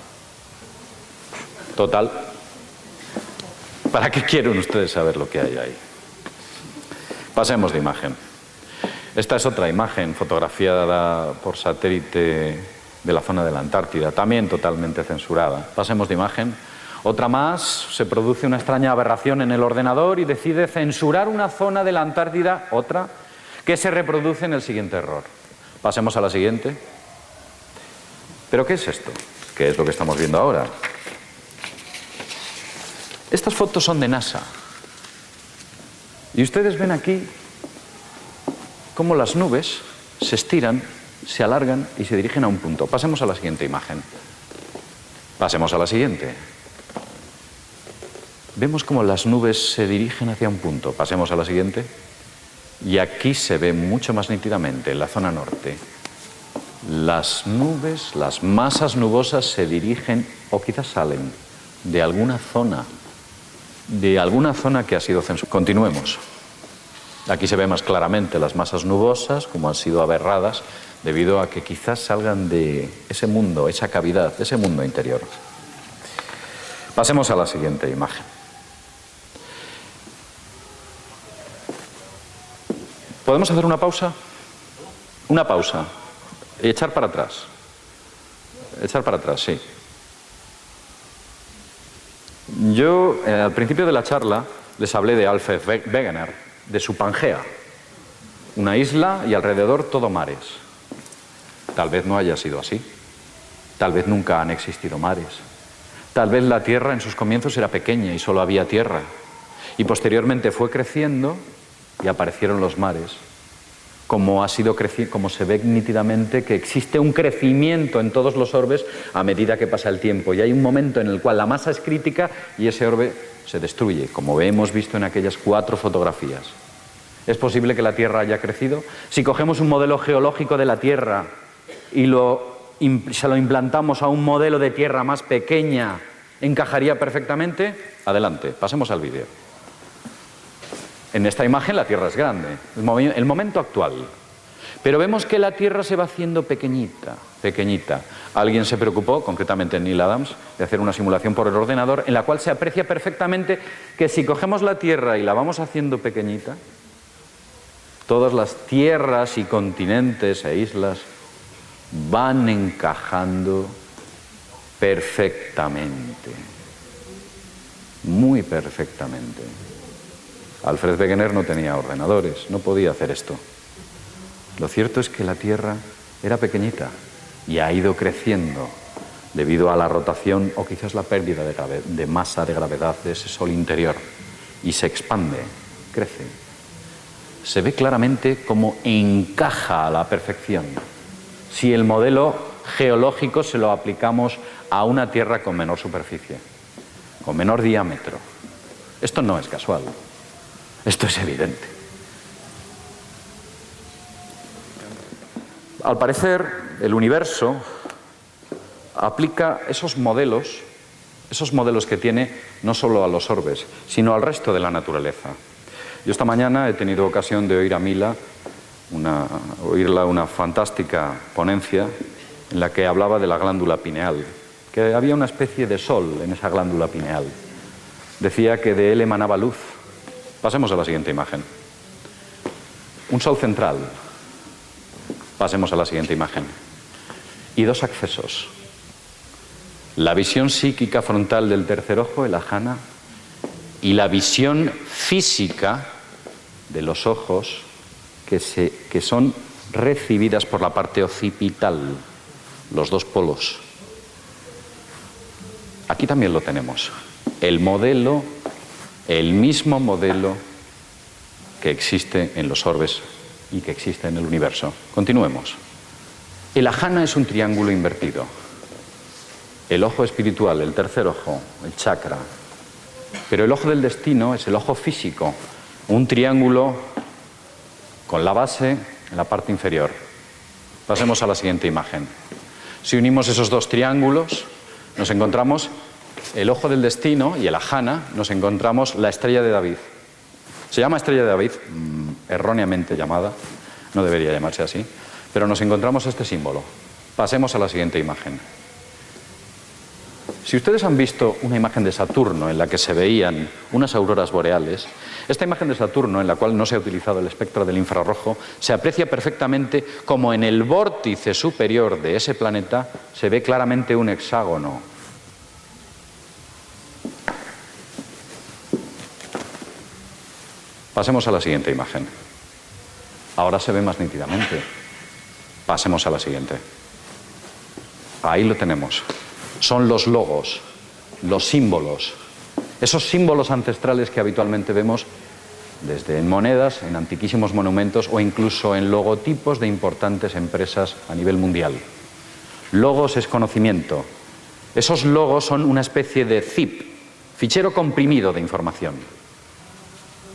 Total, ¿para qué quieren ustedes saber lo que hay ahí? Pasemos de imagen. Esta es otra imagen fotografiada por satélite de la zona de la Antártida, también totalmente censurada. Pasemos de imagen. Otra más, se produce una extraña aberración en el ordenador y decide censurar una zona de la Antártida, otra, que se reproduce en el siguiente error. Pasemos a la siguiente. ¿Pero qué es esto? ¿Qué es lo que estamos viendo ahora? Estas fotos son de NASA. Y ustedes ven aquí cómo las nubes se estiran, se alargan y se dirigen a un punto. Pasemos a la siguiente imagen. Pasemos a la siguiente. Vemos cómo las nubes se dirigen hacia un punto. Pasemos a la siguiente. Y aquí se ve mucho más nítidamente, en la zona norte, Las nubes, las masas nubosas se dirigen o quizás salen de alguna zona que ha sido censurada. Continuemos. Aquí se ve más claramente las masas nubosas, como han sido aberradas, debido a que quizás salgan de ese mundo, esa cavidad, ese mundo interior. Pasemos a la siguiente imagen. ¿Podemos hacer una pausa? Una pausa. Echar para atrás. Echar para atrás, sí. Yo, al principio de la charla, les hablé de Alfred Wegener, de su Pangea. Una isla y alrededor todo mares. Tal vez no haya sido así. Tal vez nunca han existido mares. Tal vez la Tierra en sus comienzos era pequeña y solo había tierra. Y posteriormente fue creciendo y aparecieron los mares. Como se ve nítidamente que existe un crecimiento en todos los orbes a medida que pasa el tiempo. Y hay un momento en el cual la masa es crítica y ese orbe se destruye, como hemos visto en aquellas 4 fotografías. ¿Es posible que la Tierra haya crecido? Si cogemos un modelo geológico de la Tierra y se lo implantamos a un modelo de Tierra más pequeña, ¿encajaría perfectamente? Adelante, pasemos al vídeo. En esta imagen la Tierra es grande, el momento actual. Pero vemos que la Tierra se va haciendo pequeñita, pequeñita. Alguien se preocupó, concretamente Neil Adams, de hacer una simulación por el ordenador en la cual se aprecia perfectamente que si cogemos la Tierra y la vamos haciendo pequeñita, todas las tierras y continentes e islas van encajando perfectamente, muy perfectamente. Alfred Wegener no tenía ordenadores, no podía hacer esto. Lo cierto es que la Tierra era pequeñita y ha ido creciendo debido a la rotación o quizás la pérdida de masa de gravedad de ese Sol interior, y se expande, crece. Se ve claramente cómo encaja a la perfección si el modelo geológico se lo aplicamos a una Tierra con menor superficie, con menor diámetro. Esto no es casual. Esto es evidente. Al parecer, el universo aplica esos modelos que tiene no solo a los orbes, sino al resto de la naturaleza. Yo esta mañana he tenido ocasión de oír a Mila, oírla una fantástica ponencia en la que hablaba de la glándula pineal, que había una especie de sol en esa glándula pineal. Decía que de él emanaba luz. Pasemos a la siguiente imagen. Un sol central. Pasemos a la siguiente imagen. Y 2 accesos. La visión psíquica frontal del tercer ojo, el ajna, y la visión física de los ojos que son recibidas por la parte occipital, los 2 polos. Aquí también lo tenemos. El mismo modelo que existe en los orbes y que existe en el universo. Continuemos. El ajna es un triángulo invertido. El ojo espiritual, el tercer ojo, el chakra. Pero el ojo del destino es el ojo físico, un triángulo con la base en la parte inferior. Pasemos a la siguiente imagen. Si unimos esos 2 triángulos, nos encontramos el ojo del destino y el ajna, nos encontramos la estrella de David. Se llama estrella de David, erróneamente llamada, no debería llamarse así, pero nos encontramos este símbolo. Pasemos a la siguiente imagen. Si ustedes han visto una imagen de Saturno en la que se veían unas auroras boreales, esta imagen de Saturno, en la cual no se ha utilizado el espectro del infrarrojo, se aprecia perfectamente como en el vórtice superior de ese planeta se ve claramente un hexágono. Pasemos a la siguiente imagen. Ahora se ve más nítidamente. Pasemos a la siguiente. Ahí lo tenemos. Son los logos, los símbolos. Esos símbolos ancestrales que habitualmente vemos desde en monedas, en antiquísimos monumentos o incluso en logotipos de importantes empresas a nivel mundial. Logos es conocimiento. Esos logos son una especie de zip, fichero comprimido de información,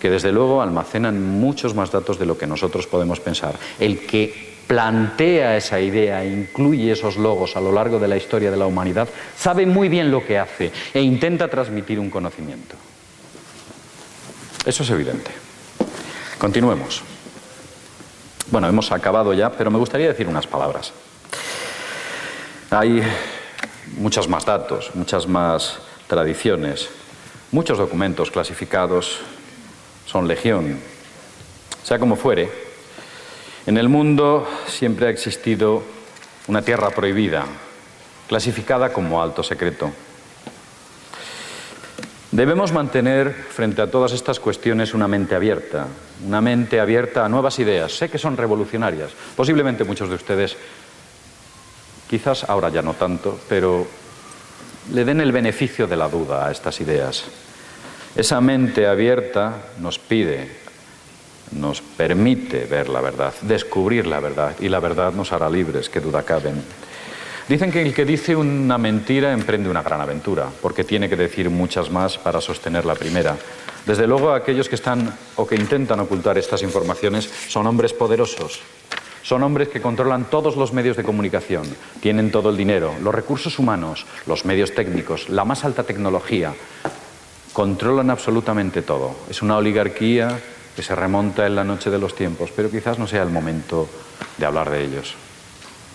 que desde luego almacenan muchos más datos de lo que nosotros podemos pensar. El que plantea esa idea, incluye esos logos a lo largo de la historia de la humanidad, sabe muy bien lo que hace e intenta transmitir un conocimiento. Eso es evidente. Continuemos. Bueno, hemos acabado ya, pero me gustaría decir unas palabras. Hay muchos más datos, muchas más tradiciones, muchos documentos clasificados, son legión. Sea como fuere, en el mundo siempre ha existido una tierra prohibida, clasificada como alto secreto. Debemos mantener frente a todas estas cuestiones una mente abierta a nuevas ideas. Sé que son revolucionarias, posiblemente muchos de ustedes, quizás ahora ya no tanto, pero le den el beneficio de la duda a estas ideas. Esa mente abierta nos permite ver la verdad, descubrir la verdad, y la verdad nos hará libres, qué duda cabe. Dicen que el que dice una mentira emprende una gran aventura, porque tiene que decir muchas más para sostener la primera. Desde luego, aquellos que están o que intentan ocultar estas informaciones son hombres poderosos. Son hombres que controlan todos los medios de comunicación, tienen todo el dinero, los recursos humanos, los medios técnicos, la más alta tecnología. Controlan absolutamente todo. Es una oligarquía que se remonta en la noche de los tiempos, pero quizás no sea el momento de hablar de ellos.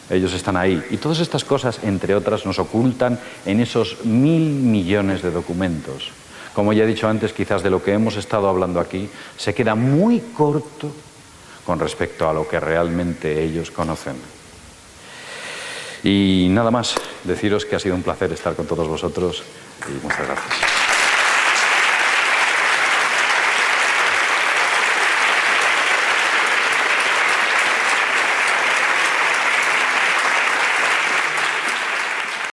Ellos están ahí. Y todas estas cosas, entre otras, nos ocultan en esos 1.000 millones de documentos. Como ya he dicho antes, quizás de lo que hemos estado hablando aquí se queda muy corto con respecto a lo que realmente ellos conocen. Y nada más, deciros que ha sido un placer estar con todos vosotros y muchas gracias.